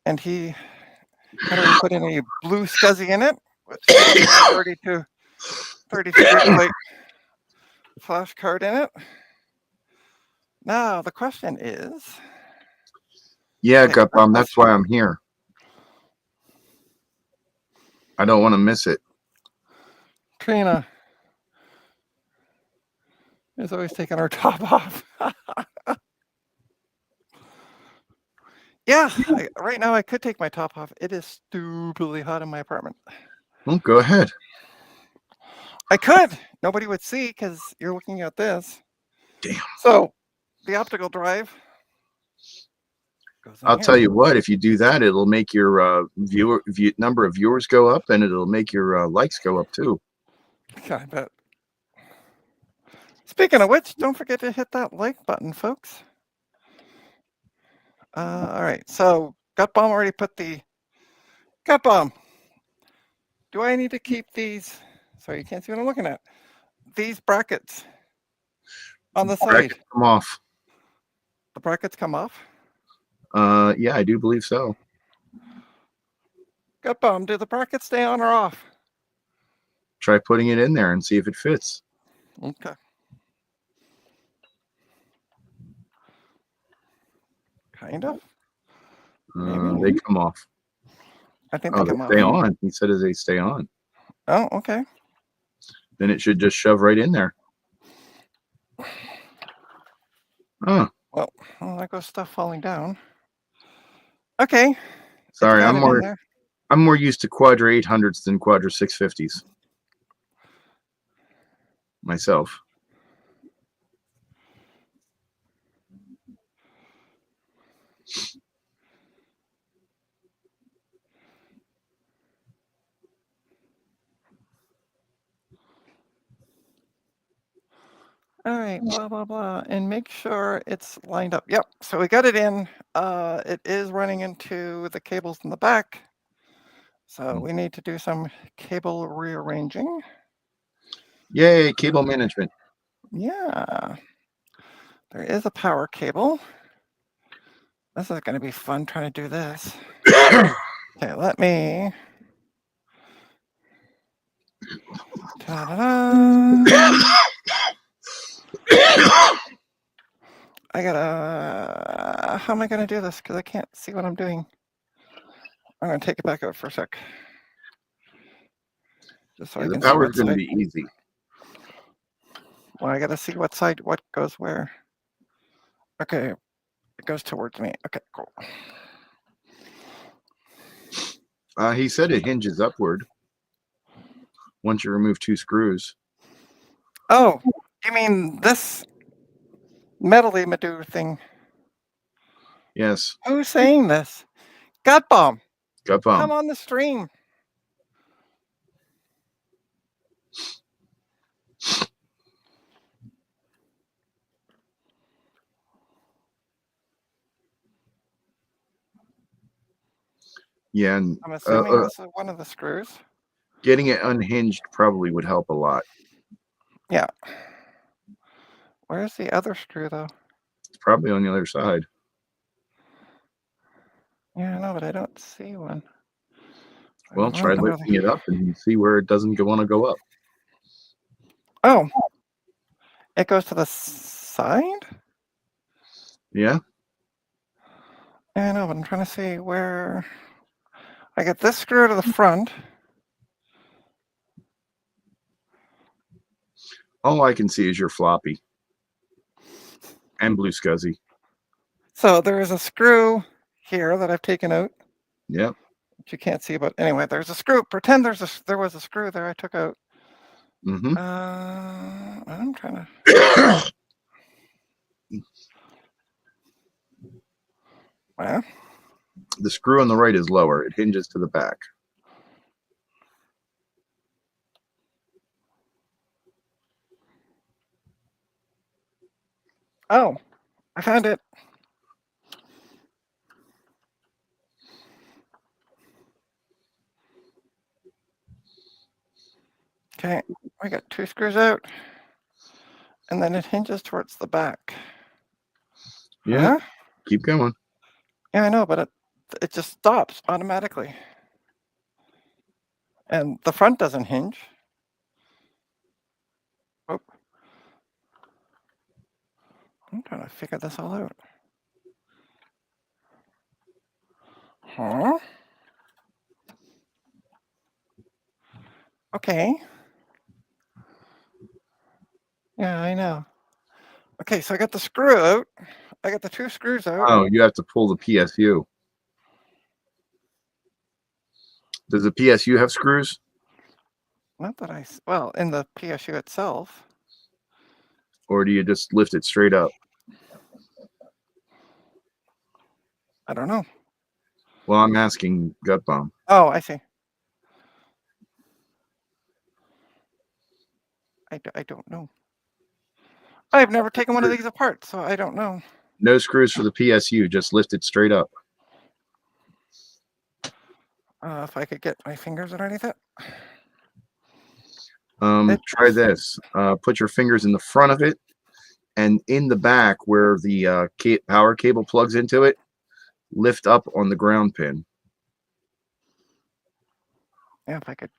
and he had already put in a blue SCSI in it with 32 gigabyte flash card in it. Now the question is, yeah, Gutbomb, that's why I'm here. I don't want to miss it. Trina is always taking her top off. Yeah, right now I could take my top off. It is stupidly hot in my apartment. Well, go ahead. I could. Nobody would see because you're looking at this. Damn. So the optical drive goes in I'll here. tell you what, if you do that, it'll make your number of viewers go up, and it'll make your likes go up too. Yeah, I bet. Speaking of which, don't forget to hit that like button, folks. All right, so Gutbomb already put the Gutbomb. Do I need to keep these? Sorry, you can't see what I'm looking at. These brackets on the side. Brackets come off. The brackets come off. Yeah, I do believe so. Gutbomb, do the brackets stay on or off? Try putting it in there and see if it fits. Okay. Kind of. They come off. I think Oh, they come off. stay on. He said they stay on. Oh, okay. Then it should just shove right in there. Oh, Well, there goes stuff falling down. Okay. sorry. It's got it in there. I'm more used to Quadra 800s than Quadra 650s. Myself. All right, blah, blah, blah. And make sure it's lined up. Yep. So we got it in. It is running into the cables in the back. So we need to do some cable rearranging. Yay, cable management. Yeah. There is a power cable. This is going to be fun trying to do this. Okay, let me. Ta-da-da. I gotta. How am I gonna do this? Because I can't see what I'm doing. I'm gonna take it back out for a sec. Just so I The can see power's what going to side. be easy. Well, I gotta see what side, what goes where. Okay, it goes towards me. Okay, cool. He said it hinges upward once you remove 2 screws. Oh, you mean this metally Madoo thing? Yes. Who's saying this? Gutbomb, come Gutbomb. on the stream. Yeah, and I'm assuming this is one of the screws. getting it unhinged probably would help a lot. Yeah. Where's the other screw, though? It's probably on the other side. Yeah, I know, but I don't see one. Well, try lifting it up and see where it doesn't want to go up. Oh, it goes to the side? Yeah. Yeah, I know, but I'm trying to see where. I get this screw to the front. All I can see is your floppy and blue SCSI. So there is a screw here that I've taken out. Yep. Which you can't see, but anyway, there's a screw. Pretend there was a screw there I took out. Mm-hmm. I'm trying to. Well, the screw on the right is lower. It hinges to the back. Oh, I found it. Okay, we got 2 screws out, and then it hinges towards the back. Yeah. Huh? Keep going. Yeah, I know, but it just stops automatically. And the front doesn't hinge. Oh. I'm trying to figure this all out. Huh? Okay. Yeah, I know. Okay, so I got the screw out. I got the 2 screws out. Oh, you have to pull the PSU. Does the PSU have screws? Not that well, in the PSU itself. Or do you just lift it straight up? I don't know. Well, I'm asking Gut Bomb. Oh, I see. I don't know. I've never taken one of these apart, so I don't know. No screws for the PSU. Just lift it straight up. If I could get my fingers underneath it. Try this. Put your fingers in the front of it, and in the back where the power cable plugs into it, lift up on the ground pin. Yeah, if I could.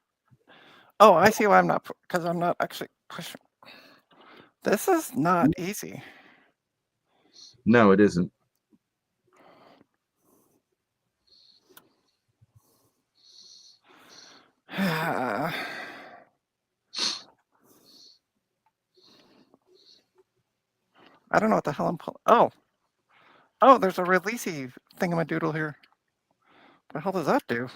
Oh, I see why I'm not, because I'm not actually pushing. This is not easy. No, it isn't. I don't know what the hell I'm pulling. Oh, there's a releasey thingamadoodle here. What the hell does that do?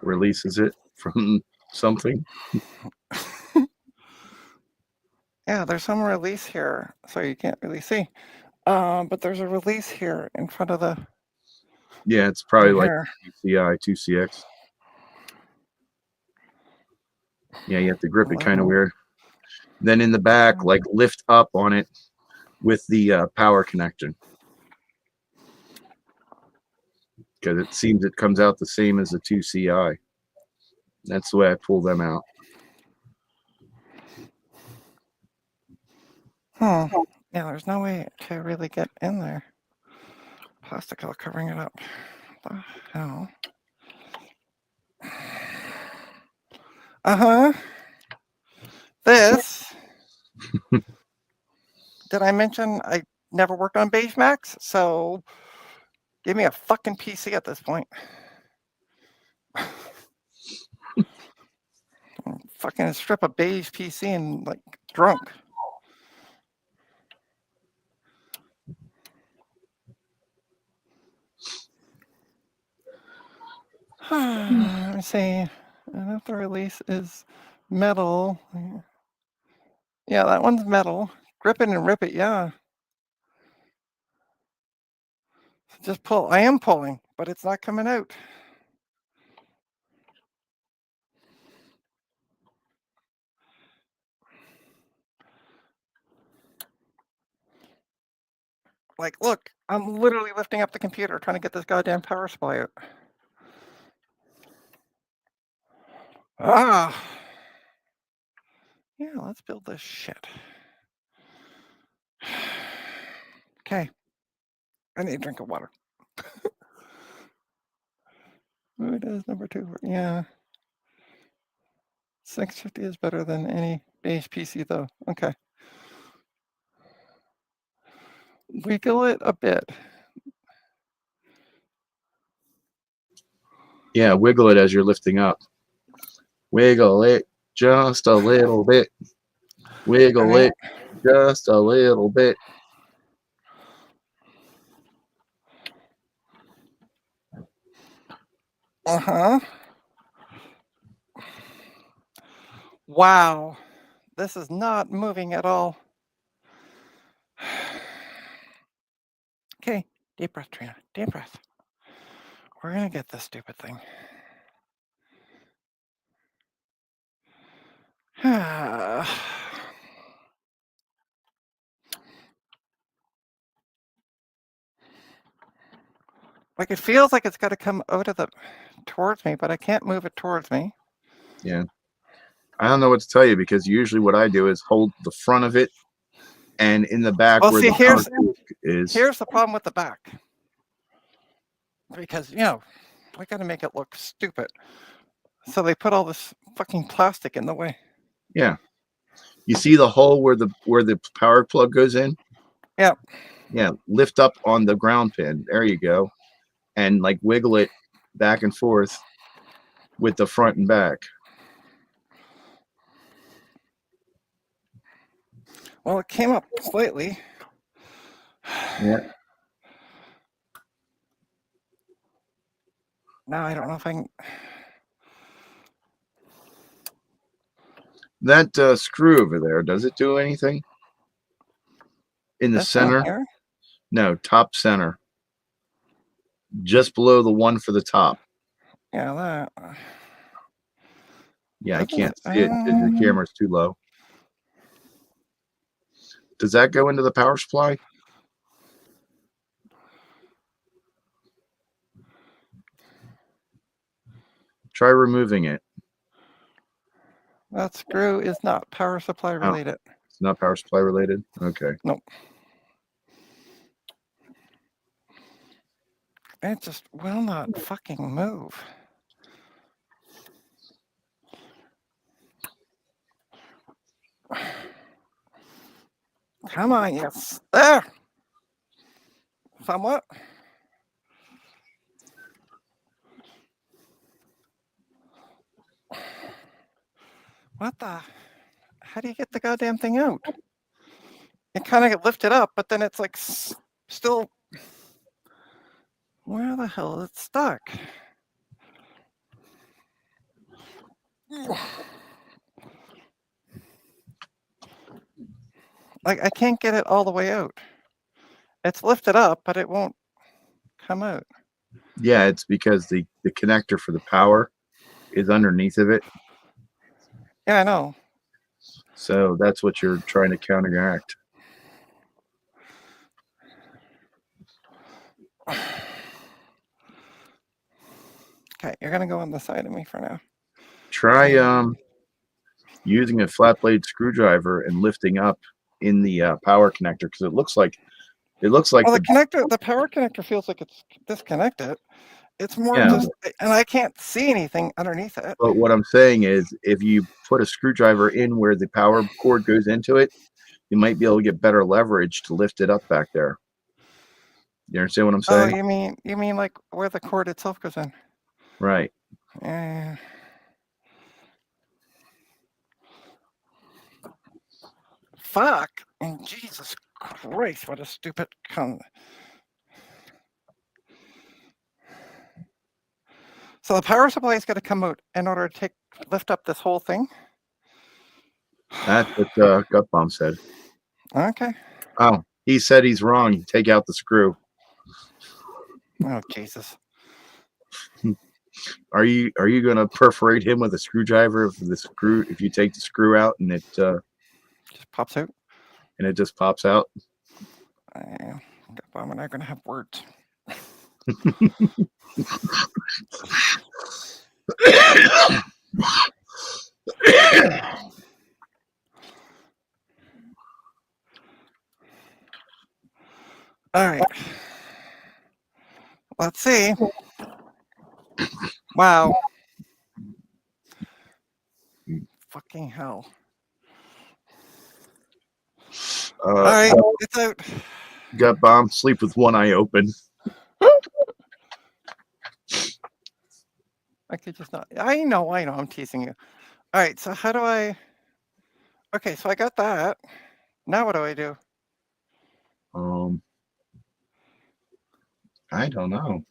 Releases it from something. Yeah, there's some release here, so you can't really see. But there's a release here in front of the. Yeah, it's probably like here. 2CI, 2CX. Yeah, you have to grip it kind of weird. Then in the back, like lift up on it with the power connection. Because it seems it comes out the same as the 2CI. That's the way I pull them out. Yeah, there's no way to really get in there. Plastic all covering it up. What the hell? This. Did I mention I never worked on Beige Macs? So give me a fucking PC at this point. Fucking strip a beige PC and like drunk. Let me see. I don't know if the release is metal. Yeah, that one's metal. Grip it and rip it, yeah. Just pull. I am pulling, but it's not coming out. Like, look, I'm literally lifting up the computer trying to get this goddamn power supply out. Yeah, let's build this shit. Okay. I need a drink of water. Who does number 2? Yeah. 650 is better than any Beige PC, though. Okay. Wiggle it a bit. Yeah, wiggle it as you're lifting up. Wiggle it just a little bit. Wiggle it just a little bit. Wow. This is not moving at all. Okay. Deep breath, Trina. Deep breath. We're going to get this stupid thing. Like it feels like it's got to come out of the towards me, but I can't move it towards me. Yeah. I don't know what to tell you because usually what I do is hold the front of it and in the back Well, where see, the power tool is. here's the problem with the back. Because, you know, we got to make it look stupid. So they put all this fucking plastic in the way. Yeah. You see the hole where the power plug goes in? Yeah. Yeah. Lift up on the ground pin. There you go. And like wiggle it back and forth with the front and back. Well, it came up slightly. Yeah. Now I don't know if I can. That screw over there, does it do anything? In the This one center? here? No, top center. Just below the one for the top. Yeah, that. Yeah, I can't see it because the camera's too low. Does that go into the power supply? Try removing it. That screw is not power supply related. Oh, it's not power supply related? Okay. Nope. It just will not fucking move. Come on, yes. There! Somewhat. What the? How do you get the goddamn thing out? It kind of get lifted up, but then it's like still. Where the hell is it stuck? Like I can't get it all the way out. It's lifted up, but it won't come out. Yeah, it's because the connector for the power is underneath of it. Yeah, I know. So that's what you're trying to counteract. Okay, you're gonna go on the side of me for now. Try using a flat blade screwdriver and lifting up in the power connector because it looks like Well, the power connector feels like it's disconnected. It's more just, and I can't see anything underneath it. But what I'm saying is, if you put a screwdriver in where the power cord goes into it, you might be able to get better leverage to lift it up back there. You understand what I'm saying? Oh, you mean like where the cord itself goes in? Right. Yeah. Fuck! And Jesus Christ, what a stupid con. So the power supply is going to come out in order to lift up this whole thing? That's what Gut Bomb said. Okay. Oh, he said he's wrong. You take out the screw. Oh, Jesus. Are you going to perforate him with a screwdriver if you take the screw out and it just pops out? And it just pops out? Gut Bomb and I are going to have words. All right. Let's see. Wow. Fucking hell. All right, it's out. Gut Bomb, sleep with one eye open. I could just not. I know. I'm teasing you. All right, so how do I? Okay, so I got that. Now what do I do? I don't know.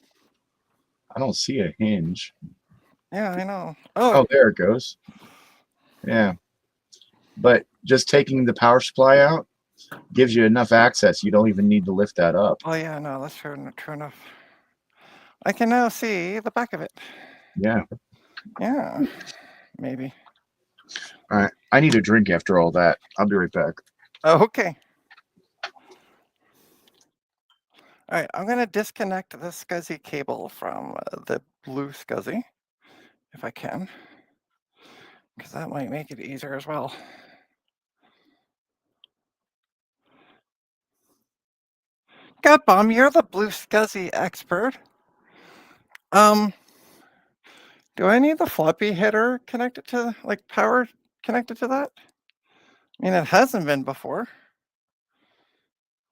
I don't see a hinge. Yeah, I know. Oh, there it goes. Yeah. But just taking the power supply out gives you enough access. You don't even need to lift that up. Oh, yeah, no, that's true enough. I can now see the back of it. Yeah. Yeah, maybe. All right. I need a drink after all that. I'll be right back. Oh, okay. All right, I'm going to disconnect the SCSI cable from the blue SCSI, if I can, because that might make it easier as well. Gutbum, you're the blue SCSI expert. Do I need the floppy header connected to, like, power connected to that? I mean, it hasn't been before.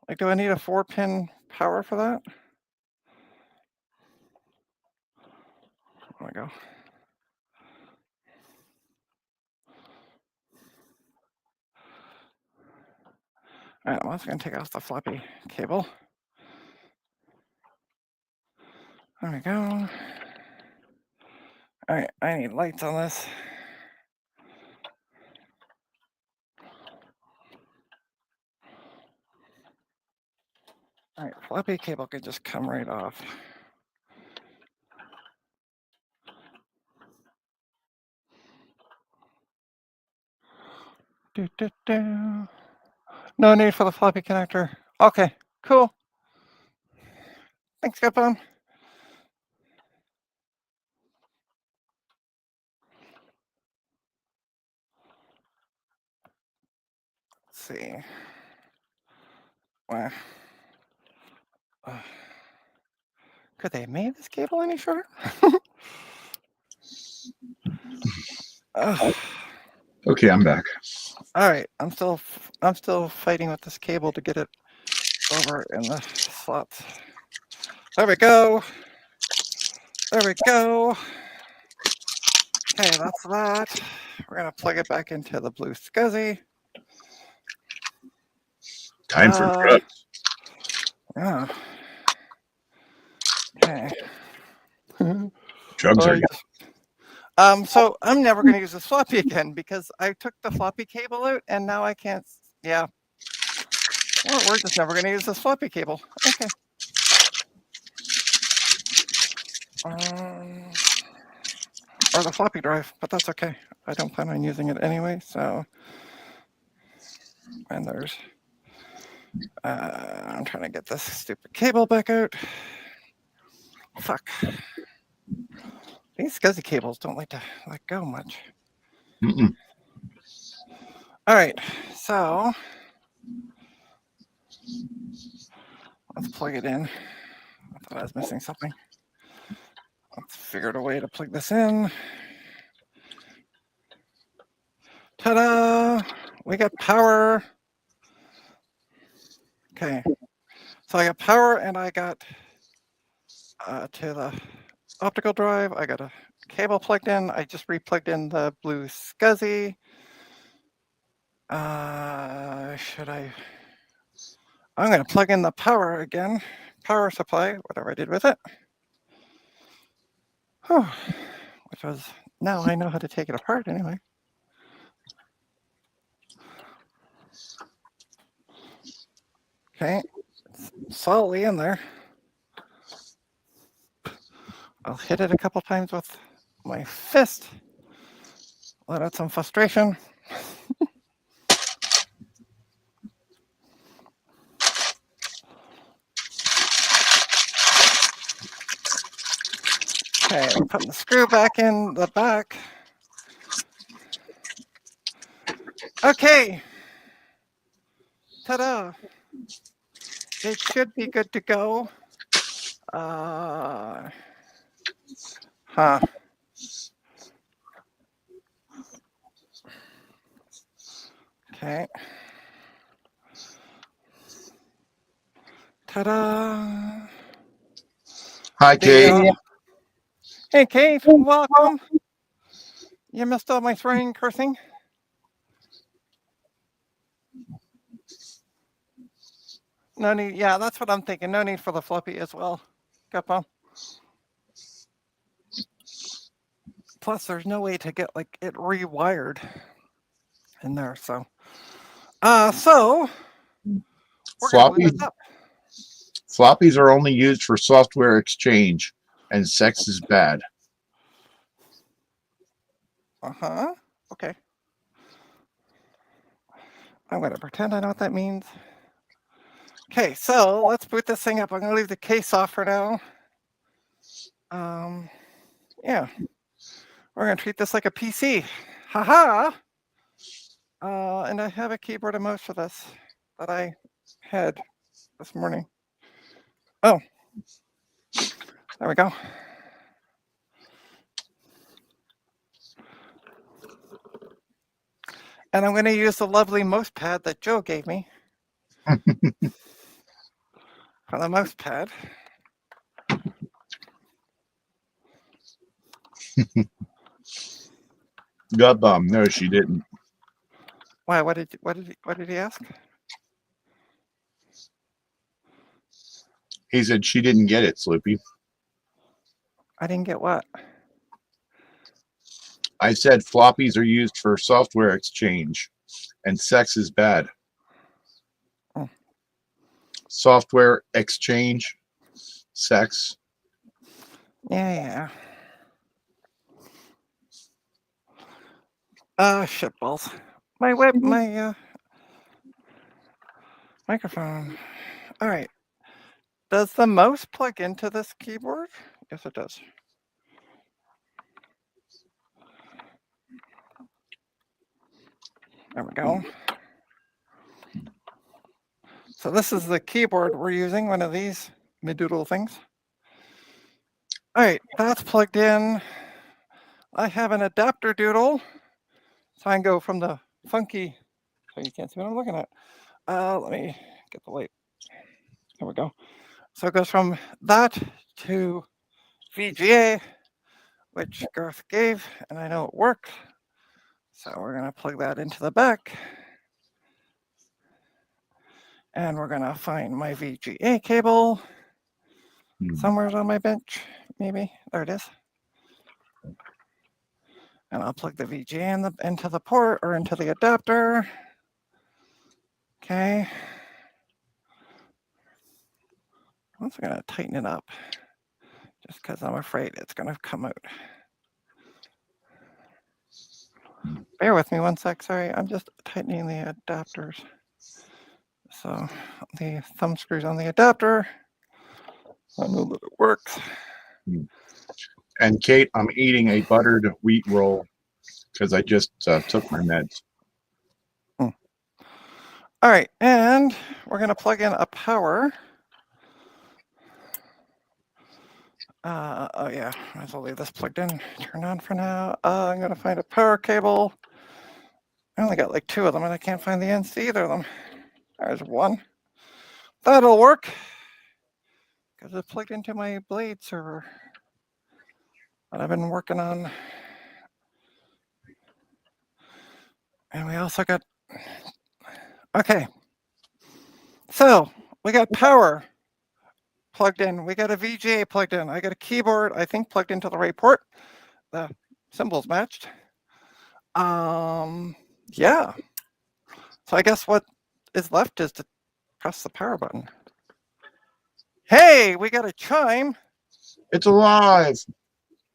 Like, do I need a 4-pin power for that? There we go. All right, I'm also going to take off the floppy cable. There we go. All right, I need lights on this. All right, floppy cable could just come right off. No need for the floppy connector. Okay, cool. Thanks, Gutbum. Let's see. Well, could they have made this cable any shorter? Okay, I'm back. All right, I'm still fighting with this cable to get it over in the slots. There we go. There we go. Okay, that's that. We're gonna plug it back into the blue SCSI. Time for drugs. Yeah. Okay. Drugs are. So I'm never going to use this floppy again because I took the floppy cable out and now I can't. Yeah. Well, we're just never going to use this floppy cable. Okay. Or the floppy drive, but that's okay. I don't plan on using it anyway. So, and there's. I'm trying to get this stupid cable back out. Fuck. These SCSI cables don't like to let go much. Mm-mm. All right, so let's plug it in. I thought I was missing something. Let's figure out a way to plug this in. Ta-da! We got power. Okay, so I got power and I got to the optical drive. I got a cable plugged in. I just replugged in the blue SCSI. Should I? I'm going to plug in the power again. Power supply, whatever I did with it. Whew. Which was, now I know how to take it apart anyway. Okay, it's solidly in there. I'll hit it a couple times with my fist. Let out some frustration. Okay, we're putting the screw back in the back. Okay. Ta-da. It should be good to go. Okay. Ta-da. Hi, Kate. Hey, Kate, welcome. You missed all my swearing and cursing. No need, yeah, that's what I'm thinking. No need for the floppy as well. Gutbum. Plus, there's no way to get like it rewired in there. So we're gonna boot this up. Floppies are only used for software exchange, and sex is bad. Okay. I'm gonna pretend I know what that means. Okay, so let's boot this thing up. I'm going to leave the case off for now. Yeah, we're going to treat this like a PC. Haha! And I have a keyboard and mouse for this that I had this morning. Oh, there we go. And I'm going to use the lovely mouse pad that Joe gave me for the mouse pad. God bomb. No, she didn't. Why? What did he ask? He said she didn't get it, Sloopy. I didn't get what? I said floppies are used for software exchange, and sex is bad. Oh. Software exchange, sex. Yeah. Shitballs. My microphone. All right. Does the mouse plug into this keyboard? Yes, it does. There we go. So this is the keyboard we're using, one of these mid-doodle things. All right, that's plugged in. I have an adapter doodle. So I can go from the funky, so you can't see what I'm looking at. Let me get the light. There we go. So it goes from that to VGA, which Garth gave, and I know it worked. So we're going to plug that into the back. And we're going to find my VGA cable somewhere on my bench, maybe. There it is. And I'll plug the VGA into the port or into the adapter. Okay. I'm also going to tighten it up just because I'm afraid it's going to come out. Bear with me one sec. Sorry, I'm just tightening the adapters. So the thumb screws on the adapter. I know that it works. And Kate, I'm eating a buttered wheat roll because I just took my meds. All right, and we're going to plug in a power. Oh yeah, might as well leave this plugged in, turned on for now. I'm going to find a power cable. I only got like 2 of them, and I can't find the ends to either of them. There's one. That'll work because it's plugged into my Blade server that I've been working on. And we also got, okay. So we got power plugged in. We got a VGA plugged in. I got a keyboard, I think, plugged into the right port. The symbols matched. Yeah. So I guess what is left is to press the power button. Hey, we got a chime. It's alive.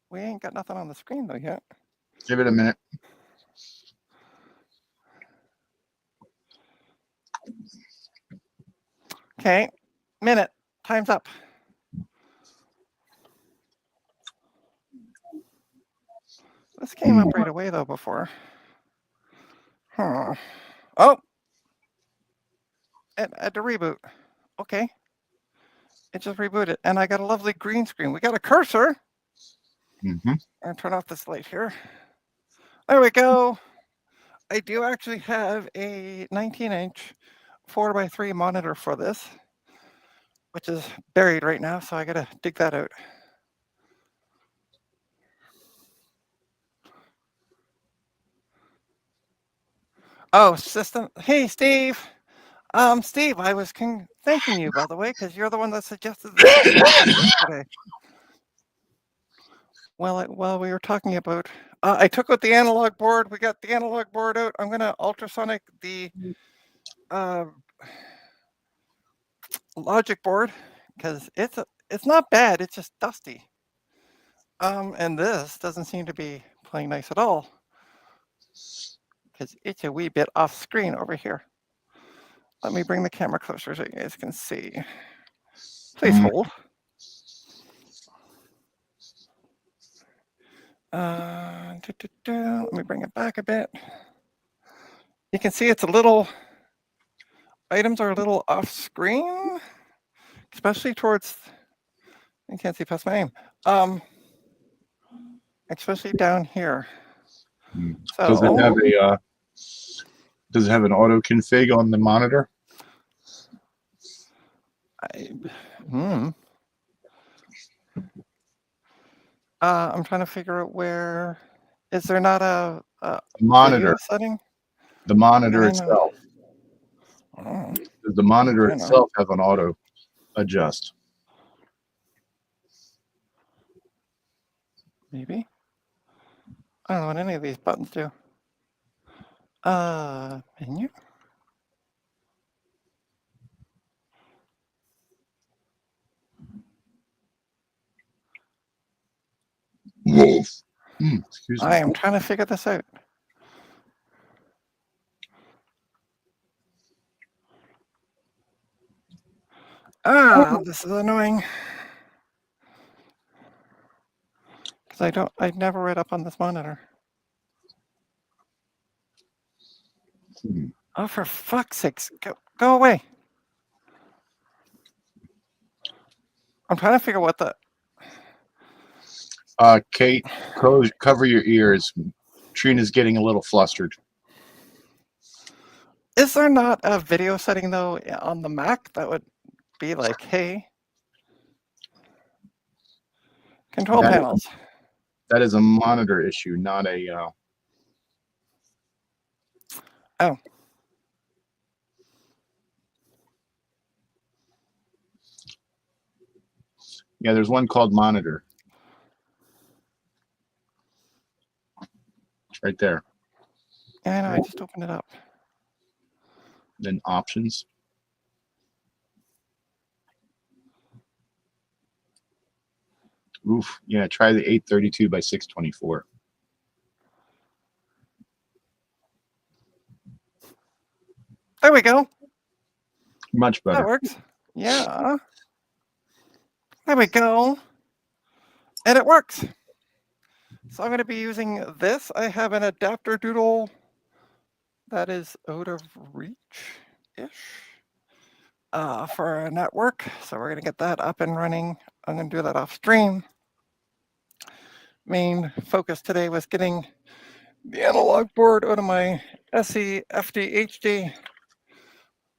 We ain't got nothing on the screen though yet. Give it a minute. Okay, minute. Time's up. This came up right away though before. Huh. Oh, it had to reboot. Okay. It just rebooted, and I got a lovely green screen. We got a cursor. And turn off this light here. There we go. I do actually have a 19-inch 4x3 monitor for this, which is buried right now, so I gotta dig that out. Oh, system. Hey, Steve. Steve, I was thanking you, by the way, because you're the one that suggested this yesterday. While we were talking about, I took out the analog board. We got the analog board out. I'm gonna ultrasonic the logic board because it's not bad. It's just dusty. And this doesn't seem to be playing nice at all because it's a wee bit off screen over here. Let me bring the camera closer so you guys can see. Please hold. Let me bring it back a bit. You can see it's a little, items are a little off screen, especially towards, you can't see past my name, especially down here. So, Does it have an auto config on the monitor? I'm trying to figure out where, is there not a Monitor. video setting? The monitor I know. itself. Oh, Does the monitor I know. itself have an auto adjust? Maybe. I don't know what any of these buttons do. Menu. Excuse me. I am trying to figure this out. This is annoying. Because I never read up on this monitor. Oh, for fuck's sakes, go away. I'm trying to figure what the... Kate, cover your ears. Trina's getting a little flustered. Is there not a video setting, though, on the Mac that would be like, hey, control panels? That is a monitor issue, not a... Oh. Yeah, there's one called monitor. It's right there. Yeah, I know, I just opened it up. Then options. Oof, yeah, try the 832 by 624. There we go. Much better. That works. Yeah. There we go. And it works. So I'm going to be using this. I have an adapter doodle that is out of reach-ish for a network. So we're going to get that up and running. I'm going to do that off stream. Main focus today was getting the analog board out of my SE FDHD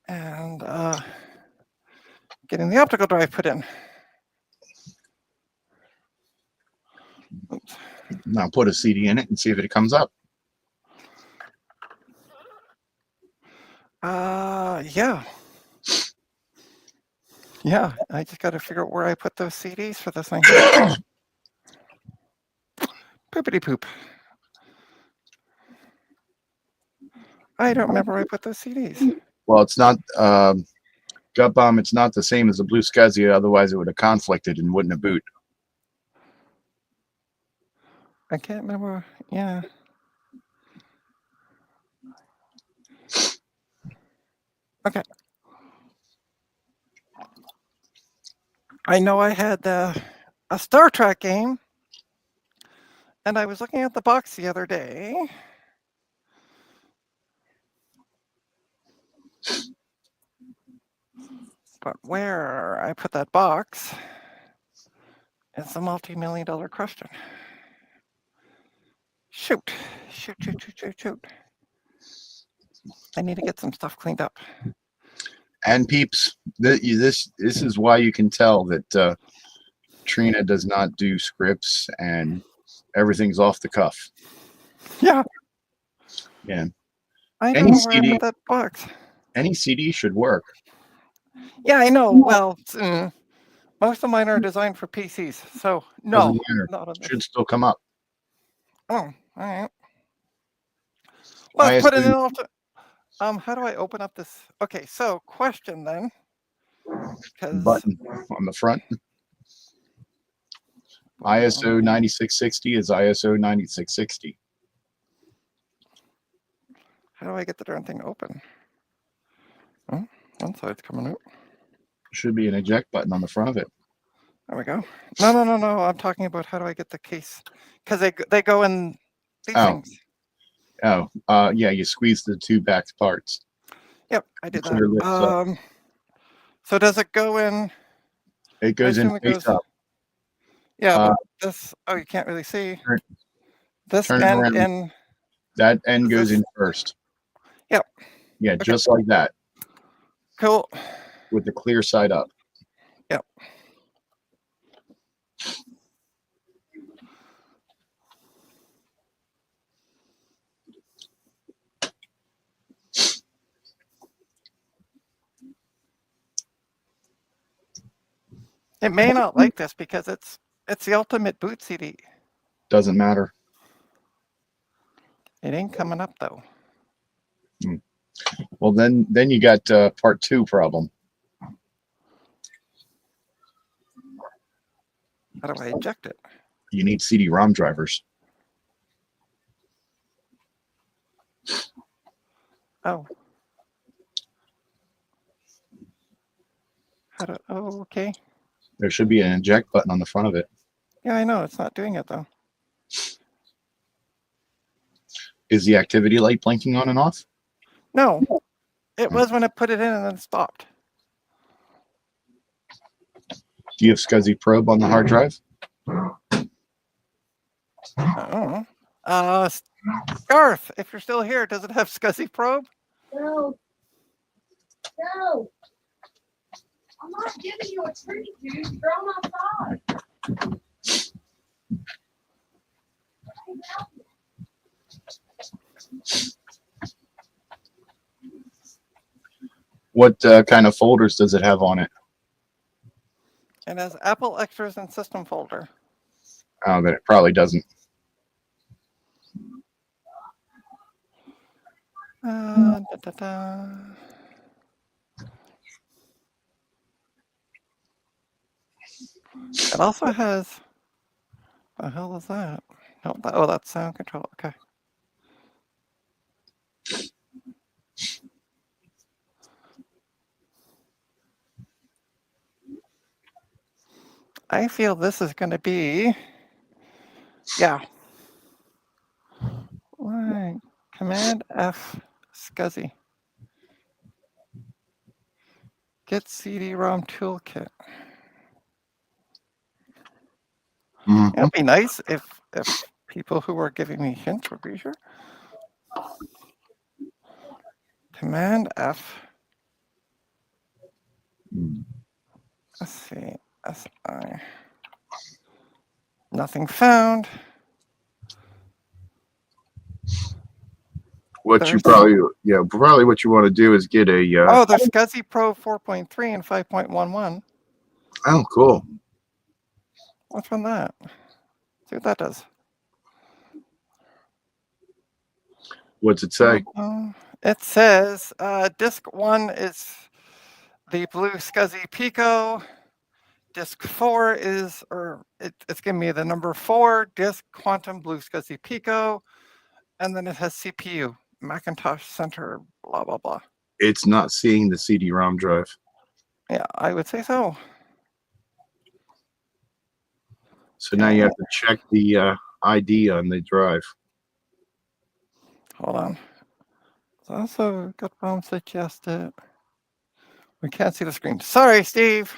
and getting the optical drive put in. Oops. Now put a CD in it and see if it comes up. Yeah. Yeah, I just got to figure out where I put those CDs for this thing. Poopity poop. I don't remember where I put those CDs. Well, it's not, Gut Bomb, it's not the same as the Blue SCSI, otherwise it would have conflicted and wouldn't have boot. I can't remember. Yeah. Okay. I know I had a Star Trek game, and I was looking at the box the other day. But where I put that box is a multi-million-dollar question. Shoot. I need to get some stuff cleaned up. And peeps, this is why you can tell that Trina does not do scripts and everything's off the cuff. Yeah. Yeah. I don't know where I put that box. Any CD should work. Yeah, I know. Well, most of mine are designed for PCs, so no. Not on this. Should still come up. Oh, all right. Let's put it in. How do I open up this? Okay, so question then. Button on the front. ISO 9660 is ISO 9660. How do I get the darn thing open? One side's coming out. Should be an eject button on the front of it. There we go. No. I'm talking about how do I get the case? Because they go in these things. Oh, yeah, you squeeze the two back parts. Yep, I did Clear lips up. that. So does it go in? It goes in face up. Yeah, but this. Oh, you can't really see. This Turn end around. in. That end goes in first. Yep. Yeah, Okay. just like that. Cool. With the clear side up. Yep. It may not like this because it's the ultimate boot CD. Doesn't matter. It ain't coming up though. Well, then you got part 2 problem. How do I eject it? You need CD-ROM drivers. Oh. Oh, okay. There should be an eject button on the front of it. Yeah, I know. It's not doing it though. Is the activity light blinking on and off? No. It was when I put it in and then stopped. Do you have SCSI probe on the hard drive? I don't know. Garth, if you're still here, does it have SCSI probe? No. No. I'm not giving you a treat, dude. You're on outside. What kind of folders does it have on it? It has Apple Extras and System folder. Oh, then it probably doesn't. It also has. The hell is that? Oh, that's sound control. Okay. I feel this is going to be. Yeah. Right. Command F SCSI. Get CD-ROM toolkit. Mm-hmm. It'd be nice if people who are giving me hints would be here. Command F. Let's see. SI. Nothing found. What you probably what you want to do is get a. Oh, there's SCSI Pro 4.3 and 5.11. Oh, cool. What's on that? See what that does. What's it say? It says disk 1 is the blue SCSI Pico. Disk 4 is, it's giving me the number 4 disk quantum blue SCSI Pico, and then it has CPU Macintosh Center blah blah blah. It's not seeing the CD-ROM drive. Yeah, I would say so. So now you have to check the ID on the drive. Hold on. So also got bomb suggested. We can't see the screen. Sorry, Steve.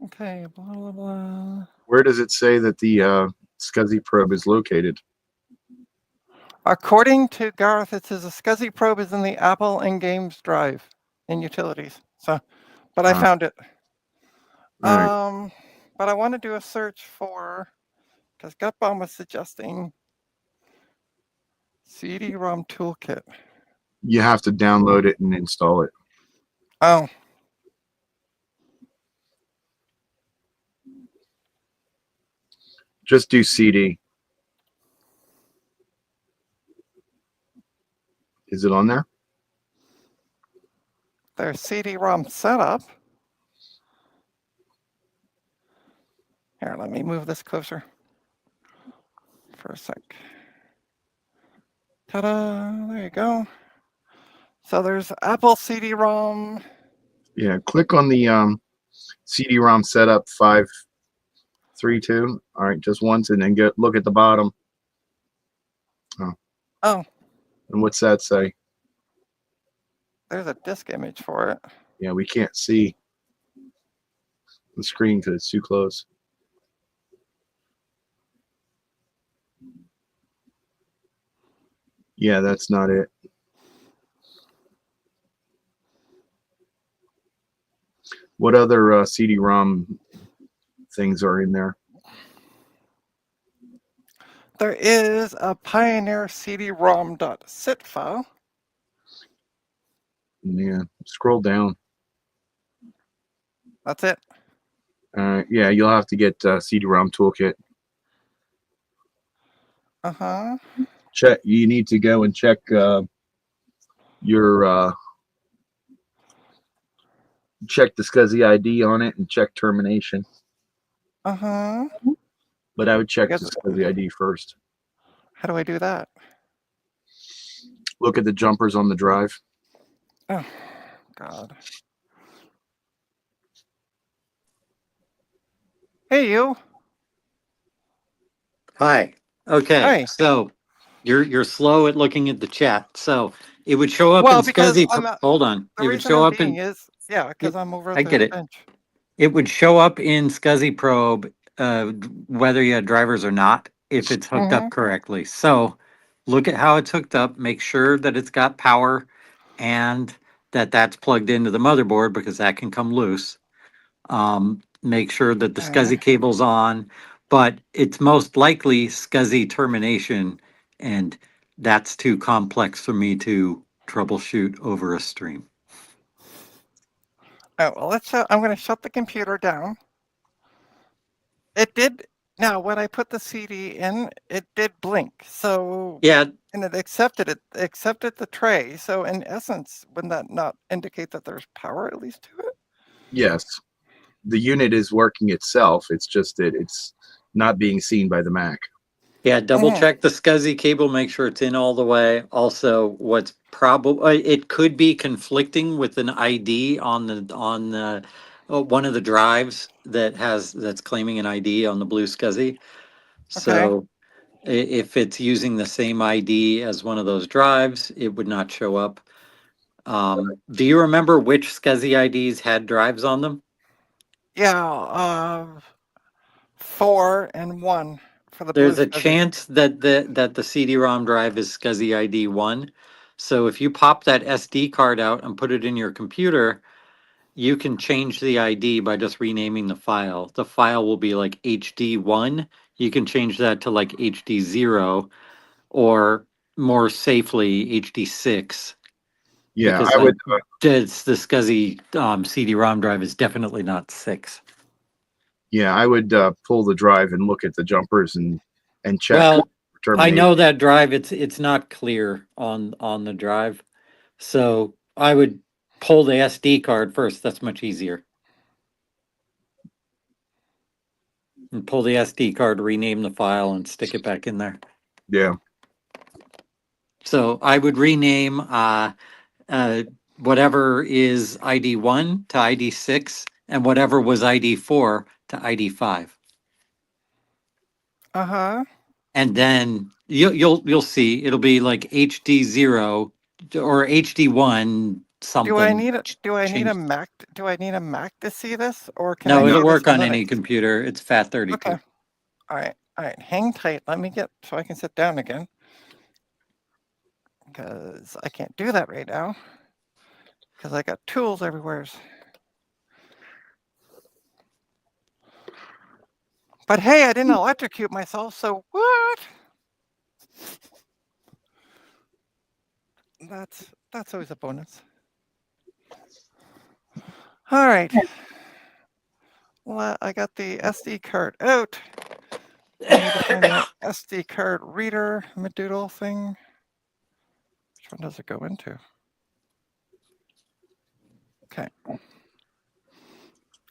Okay, blah blah blah. Where does it say that the SCSI probe is located? According to Garth, it says the SCSI probe is in the Apple and Games drive in utilities. So, but I found it. Right. But I want to do a search for, because Gutbaum was suggesting CD-ROM toolkit. You have to download it and install it. Oh. Just do CD. Is it on there? There's CD-ROM setup. Here, let me move this closer. for a sec. Ta-da! There you go. So there's Apple CD-ROM. Yeah, click on the CD-ROM setup 532. All right, just once, and then look at the bottom. Oh, And what's that say? there's a disk image for it. Yeah, we can't see the screen because it's too close. Yeah, that's not it. What other CD-ROM things are in there? There is a Pioneer CD-ROM.sit file. Yeah, scroll down. That's it. Yeah, you'll have to get CD-ROM toolkit. Uh-huh. Check. You need to go and check your check the SCSI ID on it and check termination. Uh-huh. But I would check the Yes. SCSI ID first. How do I do that? Look at the jumpers on the drive. Oh, God. Hey, you. Hi. Okay. Hi. So you're slow at looking at the chat. So it would show up Well, in because SCSI. I'm Hold on. the It would reason show I'm up being in. is, yeah, because I'm over I at get the it. bench. It would show up in SCSI probe whether you had drivers or not if it's hooked Mm-hmm. up correctly. So look at how it's hooked up. Make sure that it's got power and that that's plugged into the motherboard because that can come loose. Make sure that the SCSI cable's on, but it's most likely SCSI termination, and that's too complex for me to troubleshoot over a stream. Oh, well, I'm going to shut the computer down. It did. Now, when I put the CD in, it did blink. So, Yeah, and it accepted the tray. So, in essence, wouldn't that not indicate that there's power at least to it? Yes, the unit is working itself. It's just that it's not being seen by the Mac. yeah, double check the SCSI cable, make sure it's in all the way. Also, what's probably, it could be conflicting with an ID on the one of the drives that's claiming an ID on the blue SCSI. So if it's using the same ID as one of those drives, it would not show up. Do you remember which SCSI IDs had drives on them? Yeah, 4 and 1 for the There's blue a SCSI. chance that the CD-ROM drive is SCSI ID 1. So if you pop that SD card out and put it in your computer, you can change the ID by just renaming the file. The file will be like HD1. You can change that to like HD0 or more safely HD6. Yeah, Because I would. the SCSI CD-ROM drive is definitely not 6. Yeah, I would pull the drive and look at the jumpers and check. Well, I termination. know that drive, it's not clear on the drive. So I would pull the SD card first. That's much easier. And pull the SD card, rename the file, and stick it back in there. Yeah. So I would rename whatever is ID 1 to ID 6 and whatever was ID 4 to ID 5. Uh-huh. And then you'll see it'll be like HD 0 or HD 1 something. Do I need a Change. Mac? Do I need a Mac to see this, or can I No, see it'll this work on Linux? any computer. It's FAT32. Okay. All right. Hang tight. Let me get so I can sit down again, because I can't do that right now because I got tools everywhere. But hey, I didn't electrocute myself, so what? That's always a bonus. All right. Well, I got the SD card out. I need to find my SD card reader madoodle thing. Which one does it go into? Okay. All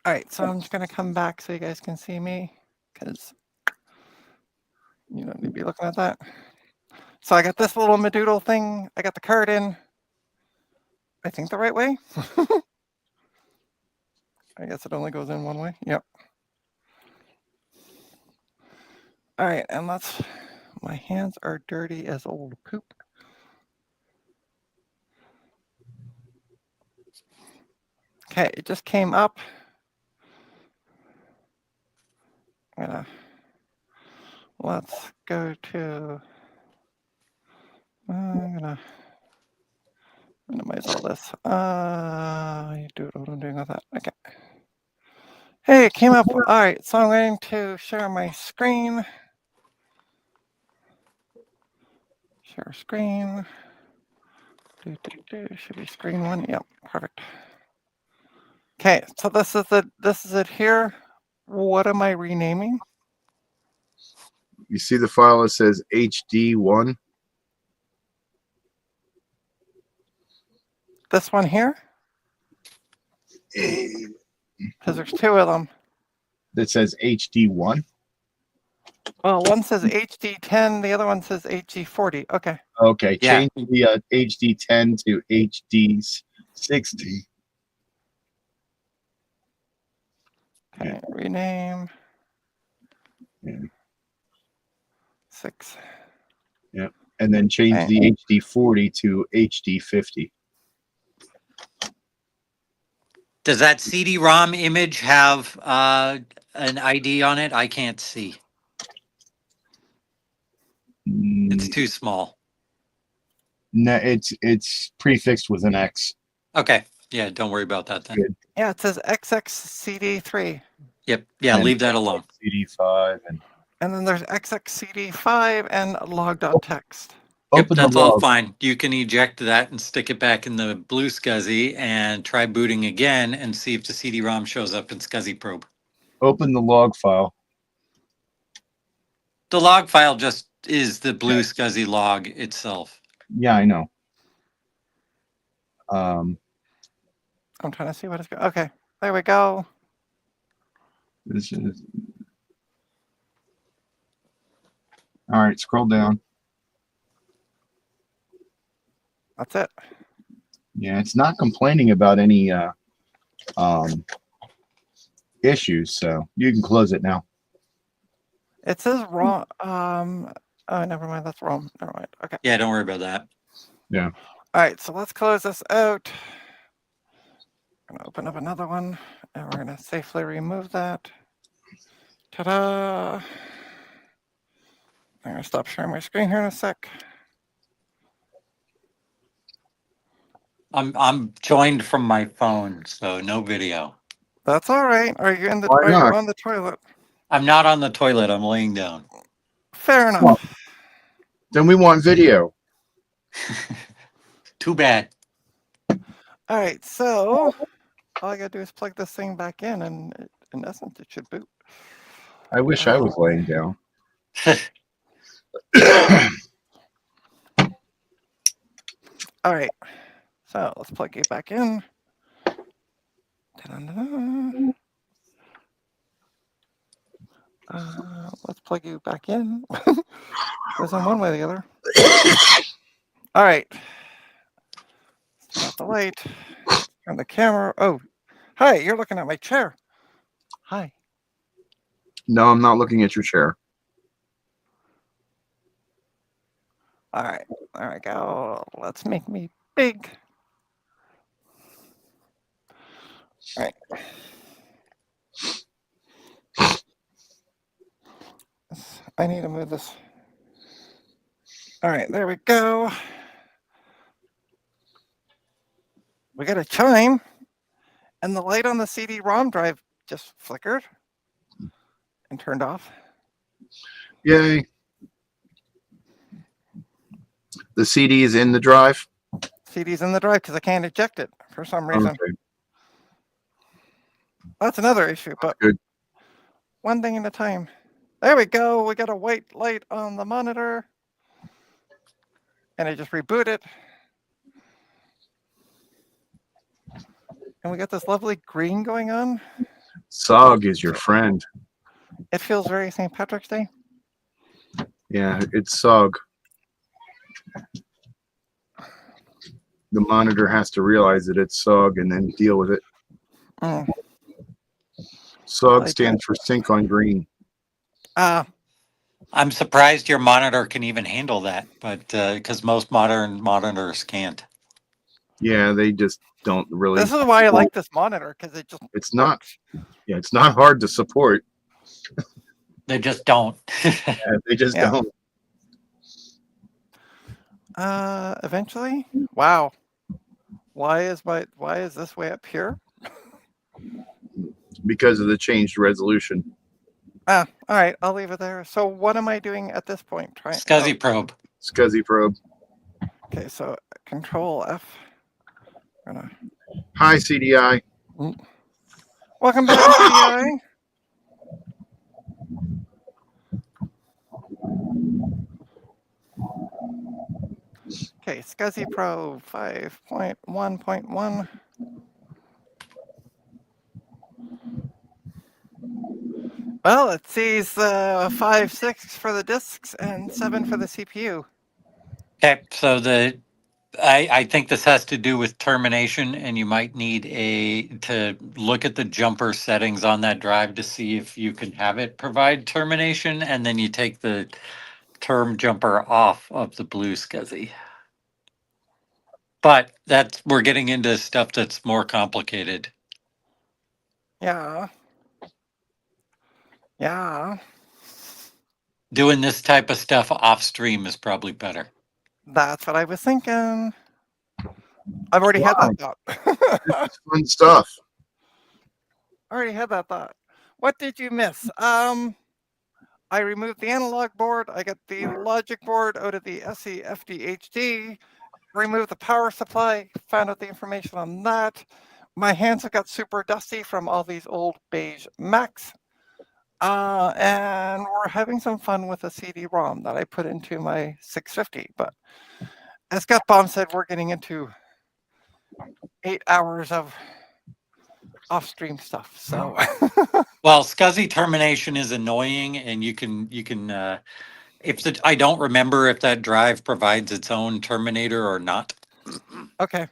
right, so I'm just gonna come back so you guys can see me, because You don't need to be looking at that. So I got this little Madoodle thing. I got the card in. I think the right way. I guess it only goes in one way. Yep. All right, and my hands are dirty as old poop. Okay, it just came up. Let's go to, I'm gonna minimize all this. You do what I'm doing with that. Okay. Hey, it came up. All right, so I'm going to share my screen. Share screen. Should be screen one. Yep, perfect. Okay, so this is it here. What am I renaming? You see the file that says HD1? This one here? Because there's two of them. That says HD1. Well, one says HD10, the other one says HD40. Okay. Okay, Yeah. change the HD10 to HD60. Okay, rename. Yeah. 6. And then change Okay. the HD40 to HD50. Does that CD-ROM image have an ID on it? I can't see. It's too small. No, it's prefixed with an X. Okay. Yeah, don't worry about that then. Good. Yeah, it says XXCD3. Yep. Yeah, And leave that alone. CD5 and And then there's XXCD5 and log.txt. Yep, open the that's all log. fine. You can eject that and stick it back in the blue SCSI and try booting again and see if the CD-ROM shows up in SCSI probe. Open the log file. The log file just is the blue SCSI log itself. Yeah, I know. I'm trying to see what it's going. Okay, there we go. This is. All right, scroll down. That's it. Yeah, it's not complaining about any issues, so you can close it now. It says wrong. Oh, never mind. That's wrong. Never mind. Okay. Yeah, don't worry about that. Yeah. All right, so let's close this out. I'm gonna open up another one, and we're gonna safely remove that. Ta-da! I'm gonna stop sharing my screen here in a sec. I'm joined from my phone, so no video. That's all right. Are you in the? Why Are you not? on the toilet? I'm not on the toilet. I'm laying down. Fair enough. Well, then we want video. Too bad. All right, so all I gotta do is plug this thing back in, and in essence, it should boot. I wish I was laying down. All right, so let's plug it back in. Ta-da-da-da. Let's plug you back in. Goes in one way or the other. All right. Turn off the light. Turn the camera. Oh, hi, you're looking at my chair. Hi. No, I'm not looking at your chair. All right, there we go. Let's make me big. All right. I need to move this. All right, there we go. We got a chime, and the light on the CD-ROM drive just flickered and turned off. Yay. The CD is in the drive? CD's in the drive because I can't eject it for some reason. Okay. That's another issue, but Good. one thing at a time. There we go. We got a white light on the monitor. And I just rebooted. And we got this lovely green going on. SOG is your friend. It feels very St. Patrick's Day. Yeah, it's SOG. The monitor has to realize that it's SOG and then deal with it. Mm. SOG Like stands for sync on green. I'm surprised your monitor can even handle that, but because most modern monitors can't. Yeah, they just don't really. This is why I like this monitor, because it just It's not. works. Yeah, it's not hard to support. They just don't. Yeah, they just Yeah. don't. Eventually. Wow. Why is this way up here? Because of the changed resolution. All right, I'll leave it there. So what am I doing at this point? SCSI probe. SCSI probe. Okay, so Control F. Gonna... Hi, CDI. Welcome back, CDI. Okay, SCSI probe 5.1.1. Well, it sees 5, 6 for the disks and 7 for the CPU. Okay, so I think this has to do with termination, and you might need to look at the jumper settings on that drive to see if you can have it provide termination, and then you take the term jumper off of the blue SCSI. But we're getting into stuff that's more complicated. Yeah. Yeah. Doing this type of stuff off stream is probably better. That's what I was thinking. I've already had that thought. It's fun stuff. Already had that thought. What did you miss? I removed the analog board. I got the logic board out of the SE FDHD. Removed the power supply. Found out the information on that. My hands have got super dusty from all these old beige Macs. And we're having some fun with a CD-ROM that I put into my 650. But as Scott Baum said, we're getting into 8 hours of off-stream stuff. So, well, SCSI termination is annoying, and you can I don't remember if that drive provides its own terminator or not. okay.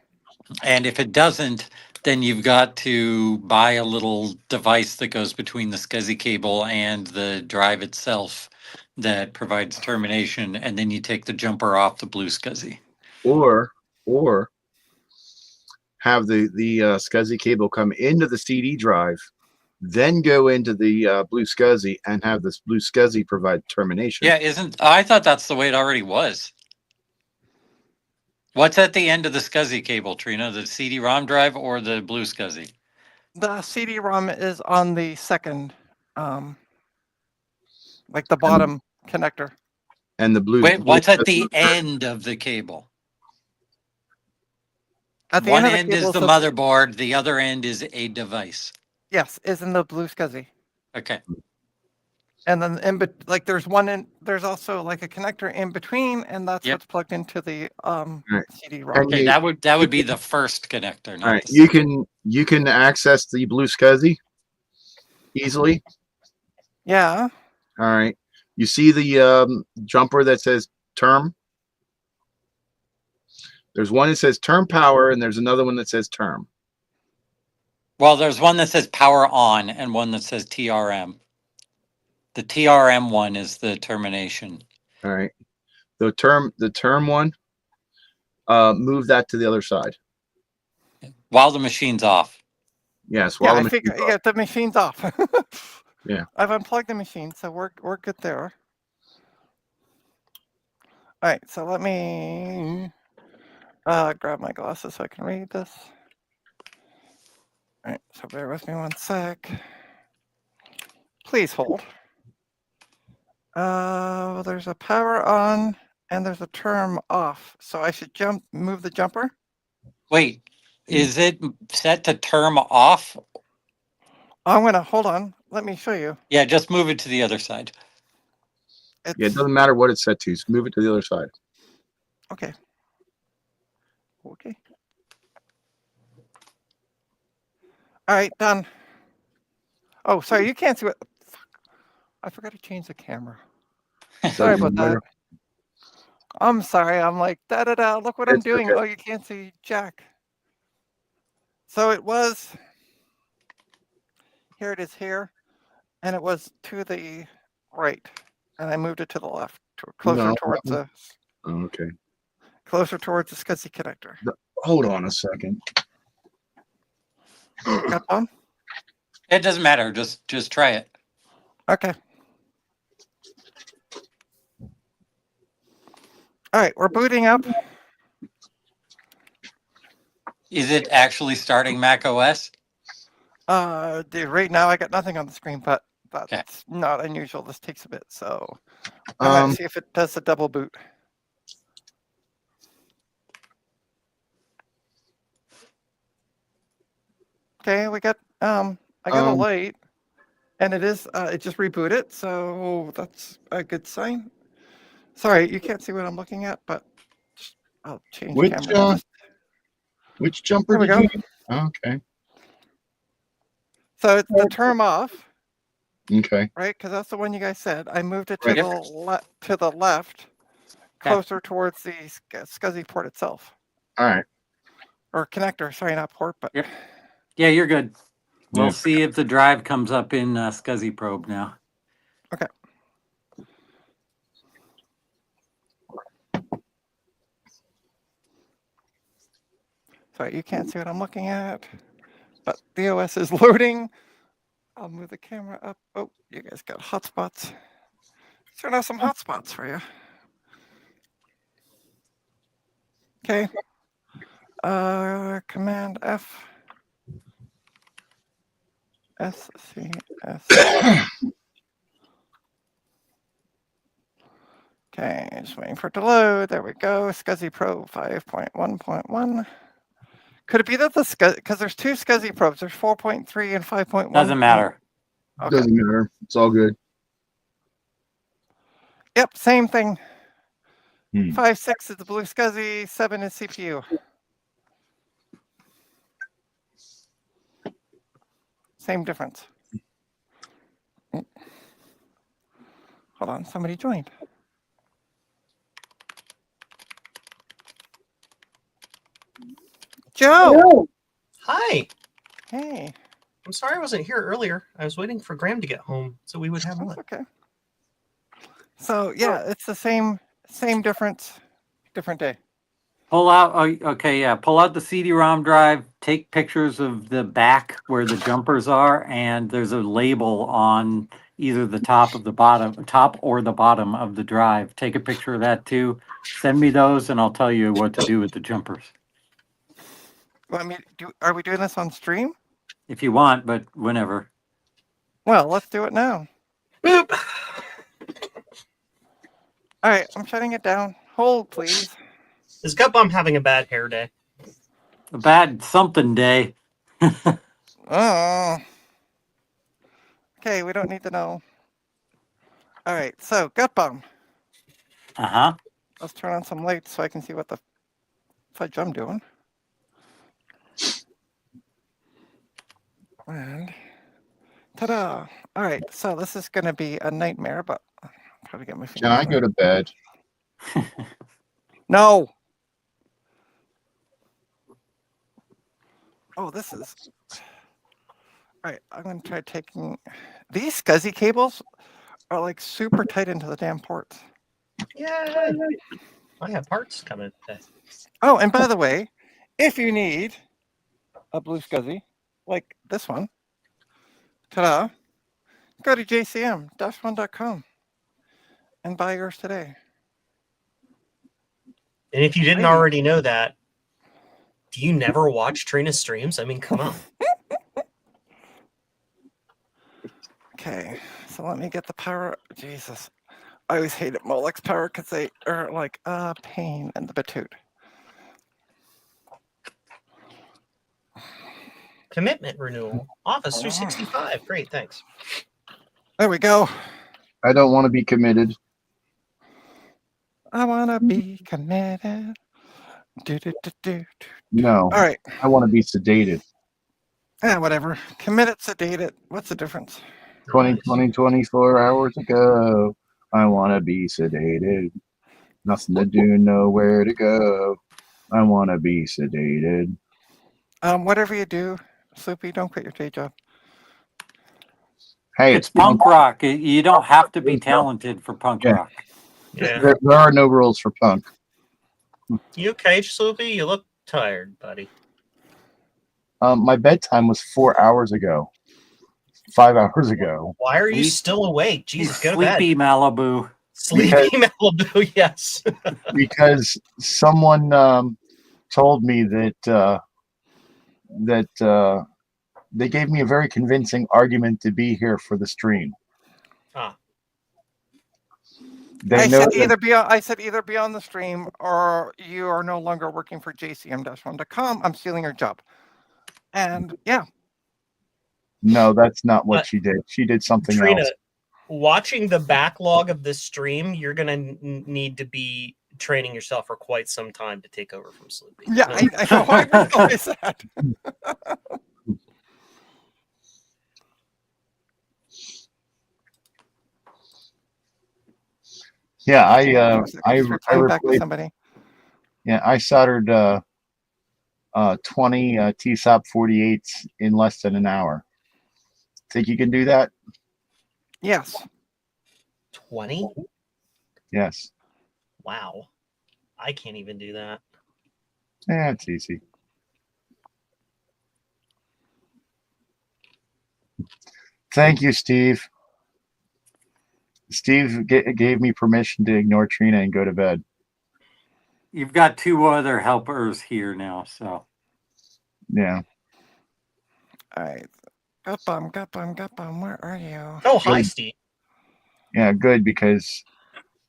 And if it doesn't, then you've got to buy a little device that goes between the SCSI cable and the drive itself that provides termination, and then you take the jumper off the blue SCSI. Or have the SCSI cable come into the CD drive, then go into the blue SCSI and have this blue SCSI provide termination. Yeah, I thought that's the way it already was. What's at the end of the SCSI cable, Trina? The CD-ROM drive or the blue SCSI? The CD-ROM is on the second, like the bottom connector. And the blue. Wait, what's at the end of the cable? At the One end of the end cable is the motherboard, the other end is a device. Yes, is in the blue SCSI. Okay. And then there's also like a connector in between, and that's what's plugged into the CD-ROM. Okay, that would be the first connector. Not All right, the you can access the blue SCSI easily. Yeah. All right. You see the jumper that says term? There's one that says term power, and there's another one that says term. Well, there's one that says power on and one that says TRM. The TRM one is the termination. All right. The term one, move that to the other side. While the machine's off. Yes. Yeah, I figure the machine's off. Yeah. I've unplugged the machine, so we're good there. All right, so let me grab my glasses so I can read this. All right, so bear with me 1 sec. Please hold. There's a power on and there's a term off. So I should move the jumper? Wait, is it set to term off? Hold on. Let me show you. Yeah, just move it to the other side. Yeah, it doesn't matter what it's set to. Just move it to the other side. Okay. Okay. All right, done. Oh, sorry, you can't see what. Fuck. I forgot to change the camera. Sorry about that. Later. I'm sorry. I'm like, da da da. Look what I'm It's doing. okay. Oh, you can't see Jack. So it was. Here it is here. And it was to the right. And I moved it to the left, closer No. towards the Oh, okay. SCSI connector. Hold on a second. Got on? It doesn't matter. Just try it. Okay. All right, we're booting up. Is it actually starting Mac OS? Right now I got nothing on the screen, but that's Okay. not unusual. This takes a bit, so I'm gonna see if it does the double boot. Okay, we got I got a light, and it is it just rebooted, so that's a good sign. Sorry, you can't see what I'm looking at, but I'll change Which, camera. which jumper There we did go. you use? Okay. So it's the term off, Okay. right? Because that's the one you guys said. I moved it to Right. the left, closer towards the SCSI port itself, All right. or connector. Sorry, not port, but Yep. Yeah, you're good. We'll Yeah. see if the drive comes up in SCSI probe now. okay. Sorry, you can't see what I'm looking at, but the OS is loading. I'll move the camera up. Oh, you guys got hotspots. Turn on some hotspots for you. Okay. Command F. SCS. Okay, just waiting for it to load. There we go. SCSI Probe 5.1.1. Could it be that the SCSI, because there's two SCSI probes, there's 4.3 and 5.1. Doesn't matter. Okay. Doesn't matter. It's all good. Yep, same thing. 5.6 is the blue SCSI, 7 is CPU. Same difference. Hold on, somebody joined. Joe! Hi. Hey, I'm sorry I wasn't here earlier. I was waiting for Graham to get home so we would have that's lunch. okay. So yeah, it's the same difference, different day. Pull out. Oh, okay, yeah. Pull out the CD-ROM drive. Take pictures of the back where the jumpers are, and there's a label on either the top or the bottom of the drive. Take a picture of that too. Send me those, and I'll tell you what to do with the jumpers Well, I mean, are we doing this on stream? if you want, but whenever. Well, let's do it now. Boop. All right, I'm shutting it down. Hold, please. Is Gut Bomb having a bad hair day? A bad something day. Oh. Okay, we don't need to know. All right, so gut bomb. Uh-huh. Let's turn on some lights so I can see what the fudge I'm doing. And ta-da! All right, so this is going to be a nightmare, but I'll try to get my Can I fingers go to bed? No. Oh, this is. All right, I'm going to try taking these SCSI cables are like super tight into the damn ports. Yeah. I have parts coming today. Oh, and by the way, if you need a blue SCSI like this one, ta-da, go to jcm-1.com and buy yours today. And if you didn't Maybe. already know that, do you never watch Trina's streams? I mean, come on. Okay, so let me get the power. Jesus, I always hated Molex power because they are like a pain in the batoot. Commitment renewal. Office 365. Great, thanks. There we go. I don't want to be committed. I want to be committed. Do, do, do, do. No. All right. I want to be sedated. Whatever. Committed, sedated. What's the difference? 24 hours ago. I want to be sedated. Nothing to do, nowhere to go. I want to be sedated. Whatever you do, Sloopy, don't quit your day job. Hey, It's punk rock. You don't have to be talented for punk Yeah. rock. Yeah. There are no rules for punk. You okay, Sloopy? You look tired, buddy. My bedtime was 4 hours ago. 5 hours ago. Why are you He's- still awake? He's Jesus, go to bed. sleepy Malibu. Sleepy Malibu, yes. Because someone told me that they gave me a very convincing argument to be here for the stream. Ah. They I know said that, either be on the stream or you are no longer working for jcm-1.com. I'm stealing your job. And yeah, no, that's not what she did. She did something Trina, else. watching the backlog of this stream, you're going to need to be training yourself for quite some time to take over from Sloopy. yeah, I know. I realize that. Yeah, I Replying back to replayed, somebody. yeah, I soldered 20 TSOP 48s in less than an hour. Think you can do that? Yes. 20? Yes. Wow. I can't even do that. Yeah, it's easy. Thank you, Steve. Steve gave me permission to ignore Trina and go to bed. You've got two other helpers here now, so. Yeah. All right. Gutbum, where are you? Oh, hi, Steve. Yeah, good, because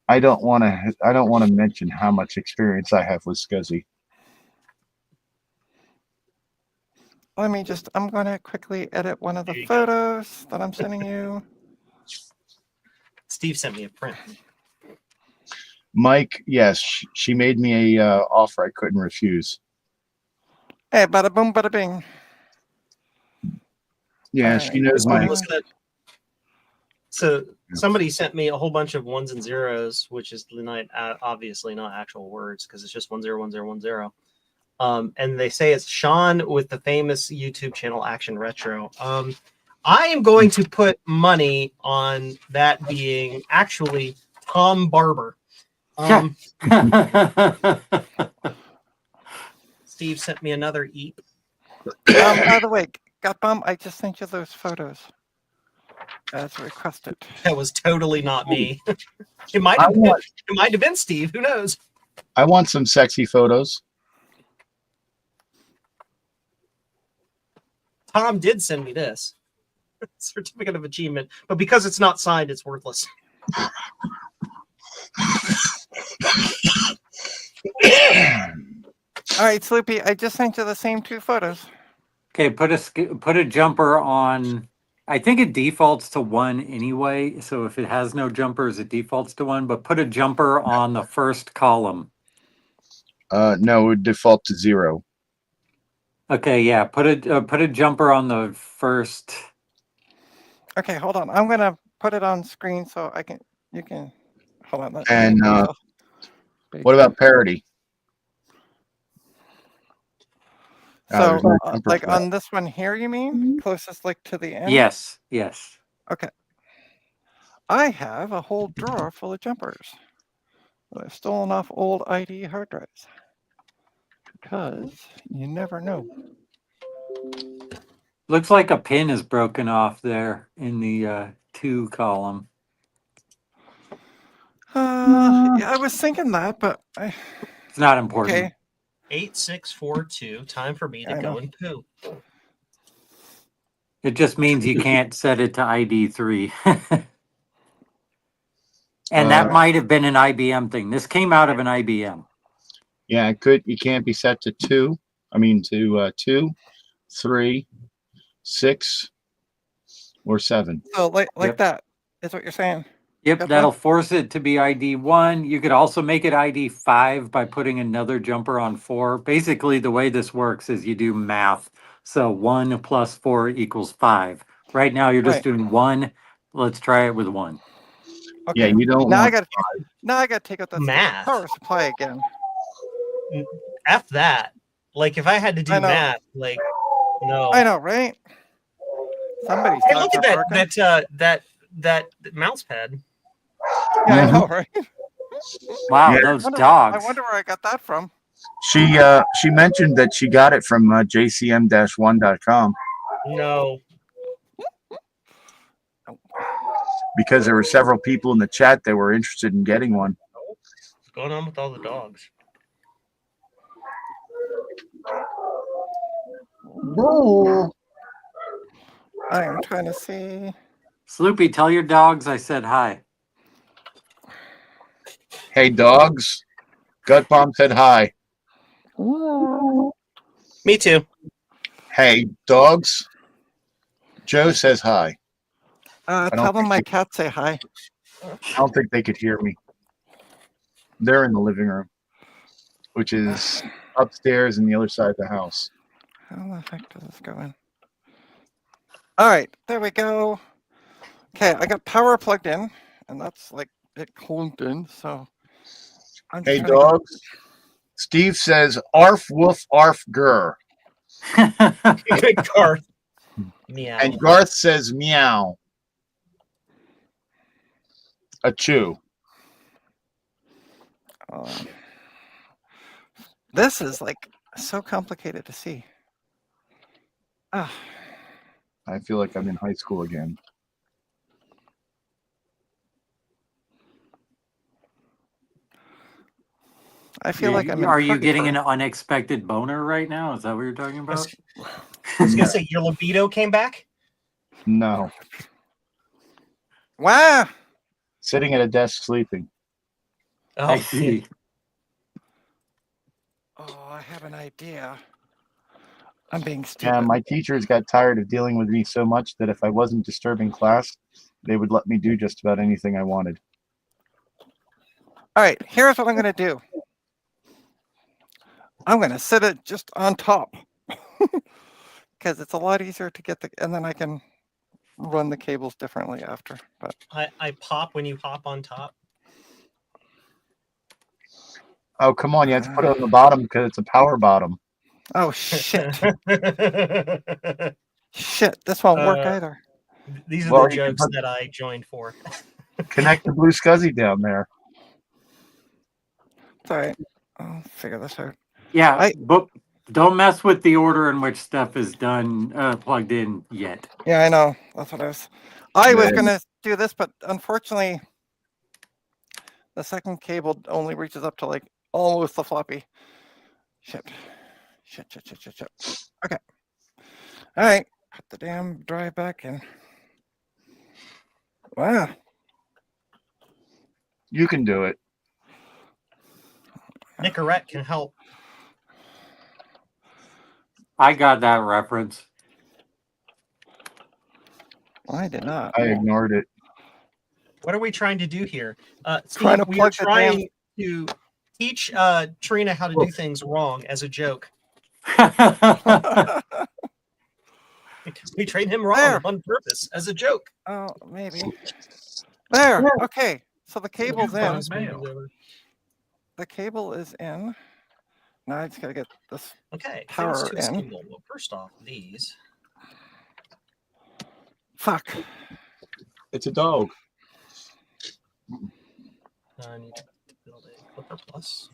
I don't want to mention how much experience I have with SCSI. I'm going to quickly edit one of There the you go. photos that I'm sending you. Steve sent me a print. Mike, yes, she made me a offer I couldn't refuse. Hey, bada boom, bada bing. Yeah, All she right. knows my. So somebody sent me a whole bunch of ones and zeros, which is obviously not actual words because it's just 101010. And they say it's Sean with the famous YouTube channel Action Retro. I am going to put money on that being actually Tom Barber. Steve sent me another eep. By the way, Gutbum, I just sent you those photos as requested. That was totally not me. It might have been Steve. Who knows? I want some sexy photos. Tom did send me this certificate of achievement, but because it's not signed, it's worthless. All right, Sloopy, I just sent you the same two photos. Okay, put a jumper on. I think it defaults to 1 anyway. So if it has no jumpers, it defaults to 1. But put a jumper on the first column. No, it would default to 0. Okay, yeah. Put a jumper on the first. Okay, hold on. I'm gonna put it on screen so you can hold on. And what about parity? So, there's no jumper like for that. on this one here, you mean closest like to the end? Yes, yes. Okay. I have a whole drawer full of jumpers that I've stolen off old ID hard drives because you never know. Looks like a pin is broken off there in the 2 column. Yeah, I was thinking that, but It's not important. okay. 8642. Time for me to I go know. and poo. It just means you can't set it to ID 3. And that might have been an IBM thing. This came out of an IBM. Yeah, you can't be set to 2. I mean to 2, 3, 6, or 7. So like Yep. that is what you're saying. Yep, That's that'll fine. force it to be ID 1. You could also make it ID 5 by putting another jumper on 4. Basically, the way this works is you do math. So 1 plus 4 equals 5. Right now, you're just Right. doing 1. Let's try it with 1. Okay. Yeah, you don't now want. I got to take out the Math. power supply again. F that. Like if I had to do I know. math, like no. I know, right? Somebody's Hey, talking look at broken. that mouse pad. Yeah, I Mhm. know, right? Wow, Yeah. those I dogs. wonder where I got that from. She mentioned that she got it from jcm-1.com No. because there were several people in the chat that were interested in getting one. What's going on with all the dogs? I am trying to see. Sloopy, tell your dogs I said hi. Hey, dogs. Gut Bomb said hi. Me too. Hey, dogs. Joe says hi. don't Tell them think my you- cat say hi. I don't think they could hear me. They're in the living room, which is upstairs in the other side of the house. How the heck does this go in? All right, there we go. Okay, I got power plugged in, and that's like it clunked in. So I'm just Hey, trying to dogs. Steve says, arf, woof, arf, grr. Good Garth. Meow. And Garth says, meow. A chew. this is like so complicated to see. Ah, I feel like I'm in high school again. I feel like I'm in Are you purgatory. getting an unexpected boner right now? Is that what you're talking I about? was gonna say your libido came back. No. Wow. Sitting at a desk sleeping. I see. Oh, I have an idea. I'm being Yeah, stupid. my teachers got tired of dealing with me so much that if I wasn't disturbing class, they would let me do just about anything I wanted. All right, here's what I'm going to do. I'm going to sit it just on top because it's a lot easier to get and then I can run the cables differently after. But I pop when you hop on top. Oh, come on. You have to put it on the bottom because it's a power bottom. oh, shit. Shit, this won't work either. These are Well, the you can jokes put- that I joined for. Connect the blue SCSI down there. It's all right. I'll figure this out. Yeah, but don't mess with the order in which stuff is done, plugged in yet. Yeah, I know. That's what I was Then- going to do this, but unfortunately, the second cable only reaches up to like almost the floppy. Shit. Shit. Okay. All right. Put the damn drive back in. Wow. You can do it. Nicorette can help. I got that reference. I did not. I ignored it. What are we trying to do here? Trying Steve, to we are plug the damn- trying to teach Trina how to do things wrong as a joke. We trained him wrong There. on purpose as a joke. Oh, maybe. There. Okay. So the cable's in. The cable is in. Now I just gotta get this. Okay. Power things to in. assemble. Well, first off, these. Fuck. It's a dog. I need to build a Clipper Plus.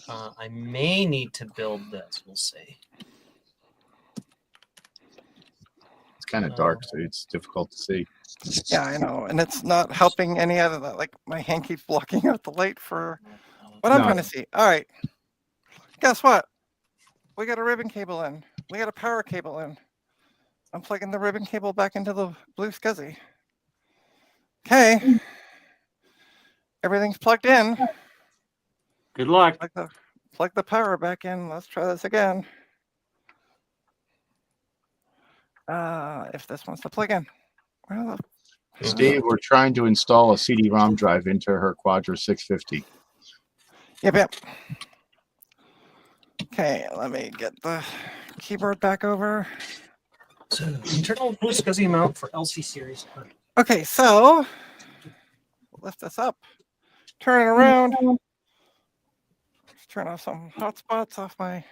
I may need to build this. We'll see. It's kind of dark, so it's difficult to see. Yeah, I know. And it's not helping any other that. Like my hand keeps blocking out the light for what I'm No. trying to see. All right. Guess what? We got a ribbon cable in. We got a power cable in. I'm plugging the ribbon cable back into the blue SCSI. Okay. Everything's plugged in. Good luck. Plug the power back in. Let's try this again. If this wants to plug in. Well, Steve, we're trying to install a CD-ROM drive into her Quadra 650. Yep. Okay, let me get the keyboard back over. So, internal blue SCSI mount for LC series. Okay, so lift this up, turn it around. Let's turn off some hotspots off my.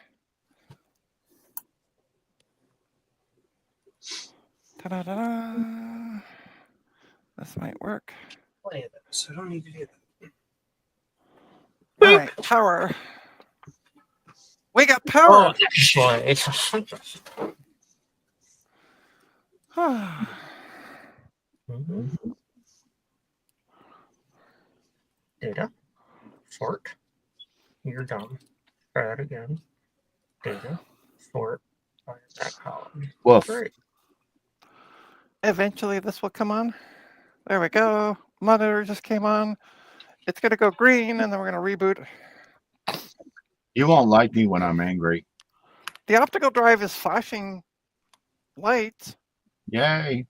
Ta-da-da-da. This might work. Plenty of those, so I don't need to do that. All right, power. We got Oh, power. that's why. Mhm. Data. Sort. You're done. Try that again. Data. Sort. Fire that column. Woof. Great. Eventually, this will come on. There we go. Monitor just came on. It's going to go green, and then we're going to reboot. You won't like me when I'm angry. The optical drive is flashing lights. Yay.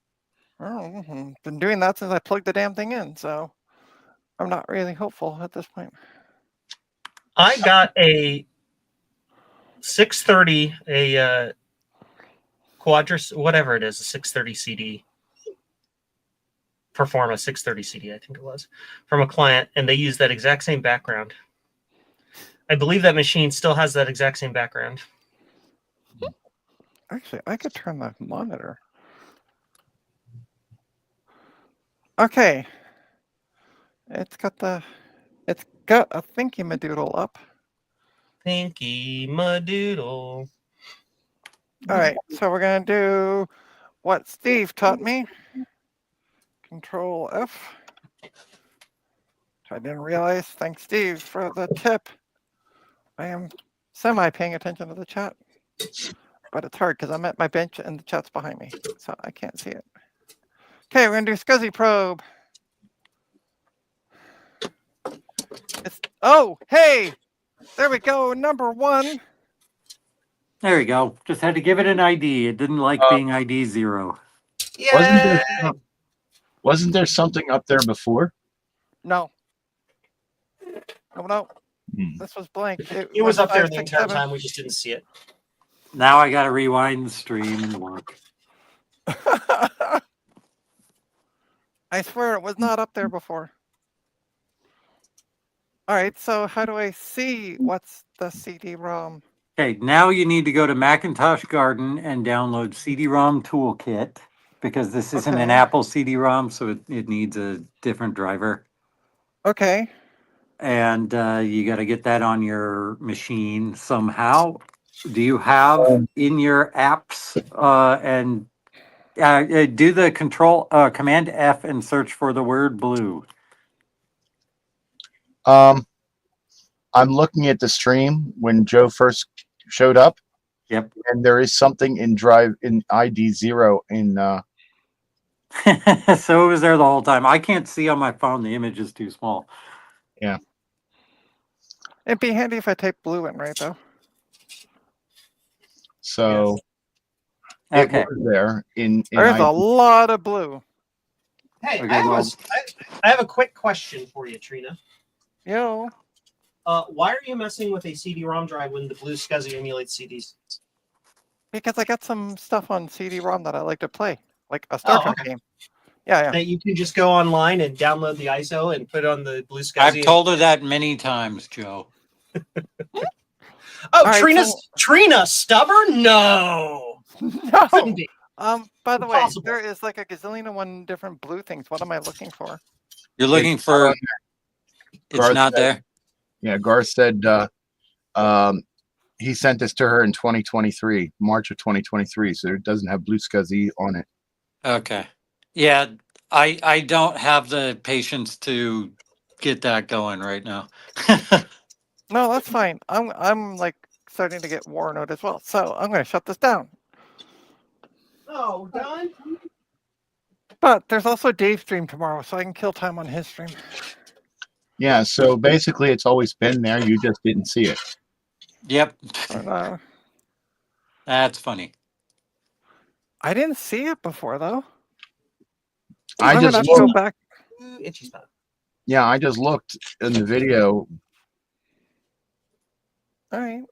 Oh, been doing that since I plugged the damn thing in, so I'm not really hopeful at this point. I got a 630, a Quadris, whatever it is, a 630 CD. Performa 630 CD, I think it was, from a client, and they use that exact same background. I believe that machine still has that exact same background. Actually, I could turn the monitor. Okay. It's got a thinky madoodle up. Thinky Madoodle. All right, so we're gonna do what Steve taught me. Control F. I didn't realize. Thanks, Steve, for the tip. I am semi paying attention to the chat, but it's hard because I'm at my bench and the chat's behind me, so I can't see it. Okay, we're gonna do SCSI probe. Hey, there we go. Number 1. There we go. Just had to give it an ID. It didn't like being ID 0. Wasn't there something up there before? No. No. Hmm. This was blank. It was up there 5, the 6, entire 7. time. We just didn't see it. Now I got to rewind the stream and look. I swear it was not up there before. All right, so how do I see what's the CD-ROM? Okay, now you need to go to Macintosh Garden and download CD-ROM Toolkit because this isn't an Okay. Apple CD-ROM, so it needs a different driver. Okay. And you got to get that on your machine somehow. Do you have in your apps and do the Command F and search for the word blue? I'm looking at the stream when Joe first showed up. Yep. And there is something in ID 0 in So it was there the whole time. I can't see on my phone. The image is too small. Yeah. It'd be handy if I type blue in, right, though? So Okay. it was there in There's ID. a lot of blue. Hey, Okay, I have a quick question for you, Trina. Yo. Why are you messing with a CD-ROM drive when the blue SCSI emulates CDs? Because I got some stuff on CD-ROM that I like to play, like a Star Trek game. Yeah. That you can just go online and download the ISO and put it on the blue SCSI. I've told her that many times, Joe. Right, Trina, stubborn? No. No. Couldn't be. By the way, Impossible. there is like a gazillion and one different blue things. What am I looking for? You're looking It's for. not It's Garth not said- there. Yeah, Garth said he sent this to her in 2023, March of 2023, so it doesn't have blue SCSI on it. Okay. Yeah, I don't have the patience to get that going right now. No, that's fine. I'm like starting to get worn out as well. So I'm going to shut this down. Oh, done? But there's also Dave's stream tomorrow, so I can kill time on his stream. Yeah, so basically it's always been there. You just didn't see it. Yep. But, That's funny. I didn't see it before, though. I I'm just going to have to looked. go back. Itchy spot. Yeah, I just looked in the video. All right.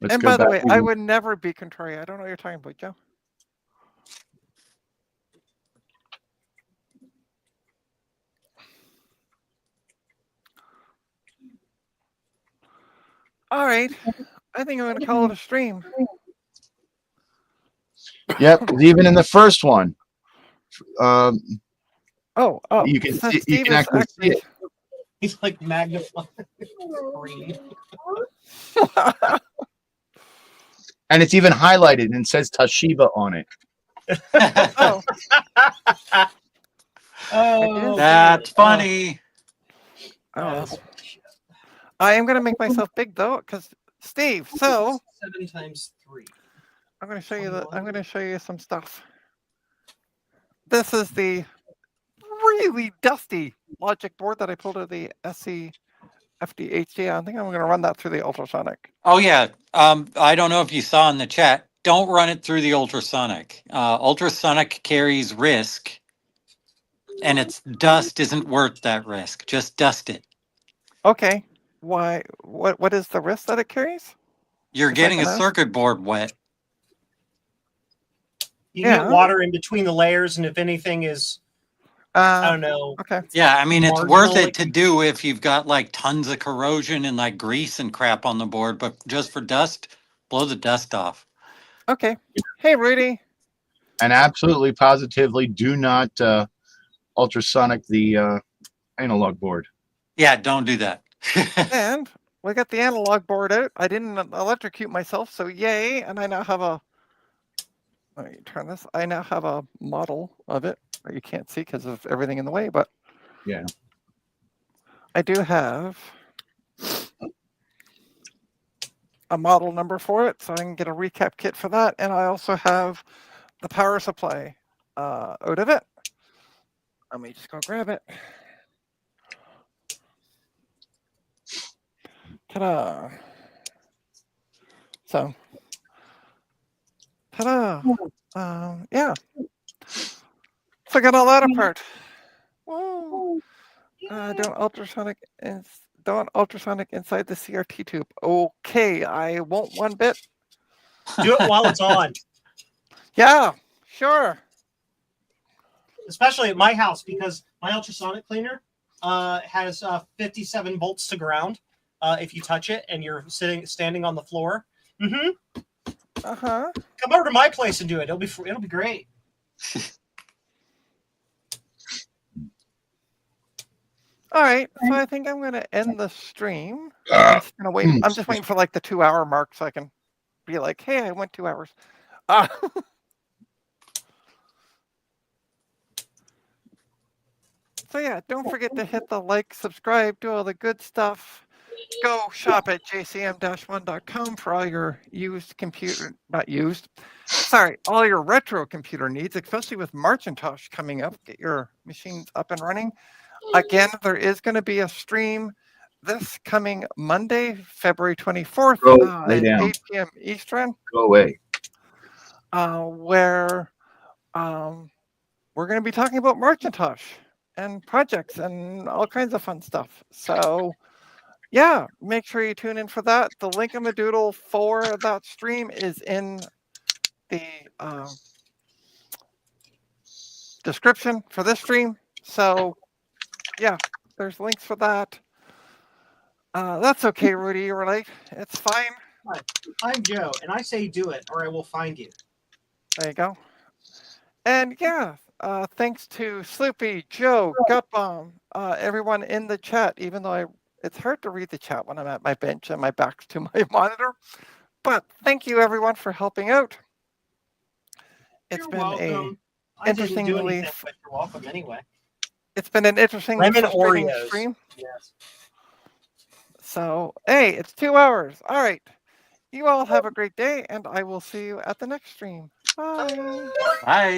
Let's And go by the back way, to I would never be contrary. I don't know what you're talking about, Joe. All right. I think I'm going to call it a stream. Yep. 'Cause even in the first one, Oh, you can so see, you Steve can is actually see it. He's like magnifying. Read. And it's even highlighted and says Toshiba on it. Oh, Oh, That's funny. oh. I am going to make myself big though, because Steve. So 7 times 3. I'm going to show you the. I'm going to show you some stuff. This is the really dusty logic board that I pulled out of the SE FDHD. I think I'm going to run that through the ultrasonic. Oh yeah. I don't know if you saw in the chat. Don't run it through the ultrasonic. Ultrasonic carries risk, and its dust isn't worth that risk. Just dust it. Okay. Why? What is the risk that it carries? You're If I getting can a ask. circuit board wet. You can Yeah. get water in between the layers, and if anything is, I don't know. Okay. Yeah, I mean, it's worth Marginal, it to do if you've got like tons of corrosion and like grease and crap on the board, but just for dust, blow the dust off. Okay. Hey, Rudy. And absolutely positively do not ultrasonic the analog board. Yeah, don't do that. And we got the analog board out. I didn't electrocute myself, so yay. And I now have a, let me turn this. I now have a model of it. You can't see because of everything in the way, but Yeah. I do have a model number for it, so I can get a recap kit for that. And I also have the power supply out of it. Let me just go grab it. Ta-da. So, ta-da. Yeah. So I got all that apart. Whoa. Don't ultrasonic inside the CRT tube. Okay, I won't one bit. Do it while it's on. Yeah, sure. Especially at my house, because my ultrasonic cleaner has 57 volts to ground. If you touch it and you're standing on the floor, Uh-huh. come over to my place and do it. It'll be great. All right, so I think I'm gonna end the stream. I'm just gonna wait. I'm just waiting for like the 2-hour mark so I can be like, hey, I went 2 hours. So yeah, don't forget to hit the like, subscribe, do all the good stuff. Go shop at jcm-1.com for all your used computer, not used, sorry, all your retro computer needs, especially with Macintosh coming up. Get your machines up and running. Again, there is going to be a stream this coming Monday, February 24th Lay at down. 8 p.m. Eastern, Go away. where we're going to be talking about Macintosh and projects and all kinds of fun stuff. So yeah, make sure you tune in for that. The link in the doodle for that stream is in the description for this stream. So yeah, there's links for that. That's okay, Rudy. You were late. It's fine. I'm Joe, and I say do it, or I will find you. There you go. And yeah, thanks to Sloopy, Joe, Gutbomb, everyone in the chat, even though it's hard to read the chat when I'm at my bench and my back's to my monitor. But thank you, everyone, for helping out. It's You're been welcome. a interestingly, anything, but you're welcome anyway. It's been an interesting, Lemon frustrating Oreos. stream. Yes. So, hey, it's 2 hours. All right. You all have a great day, and I will see you at the next stream. Bye. Bye.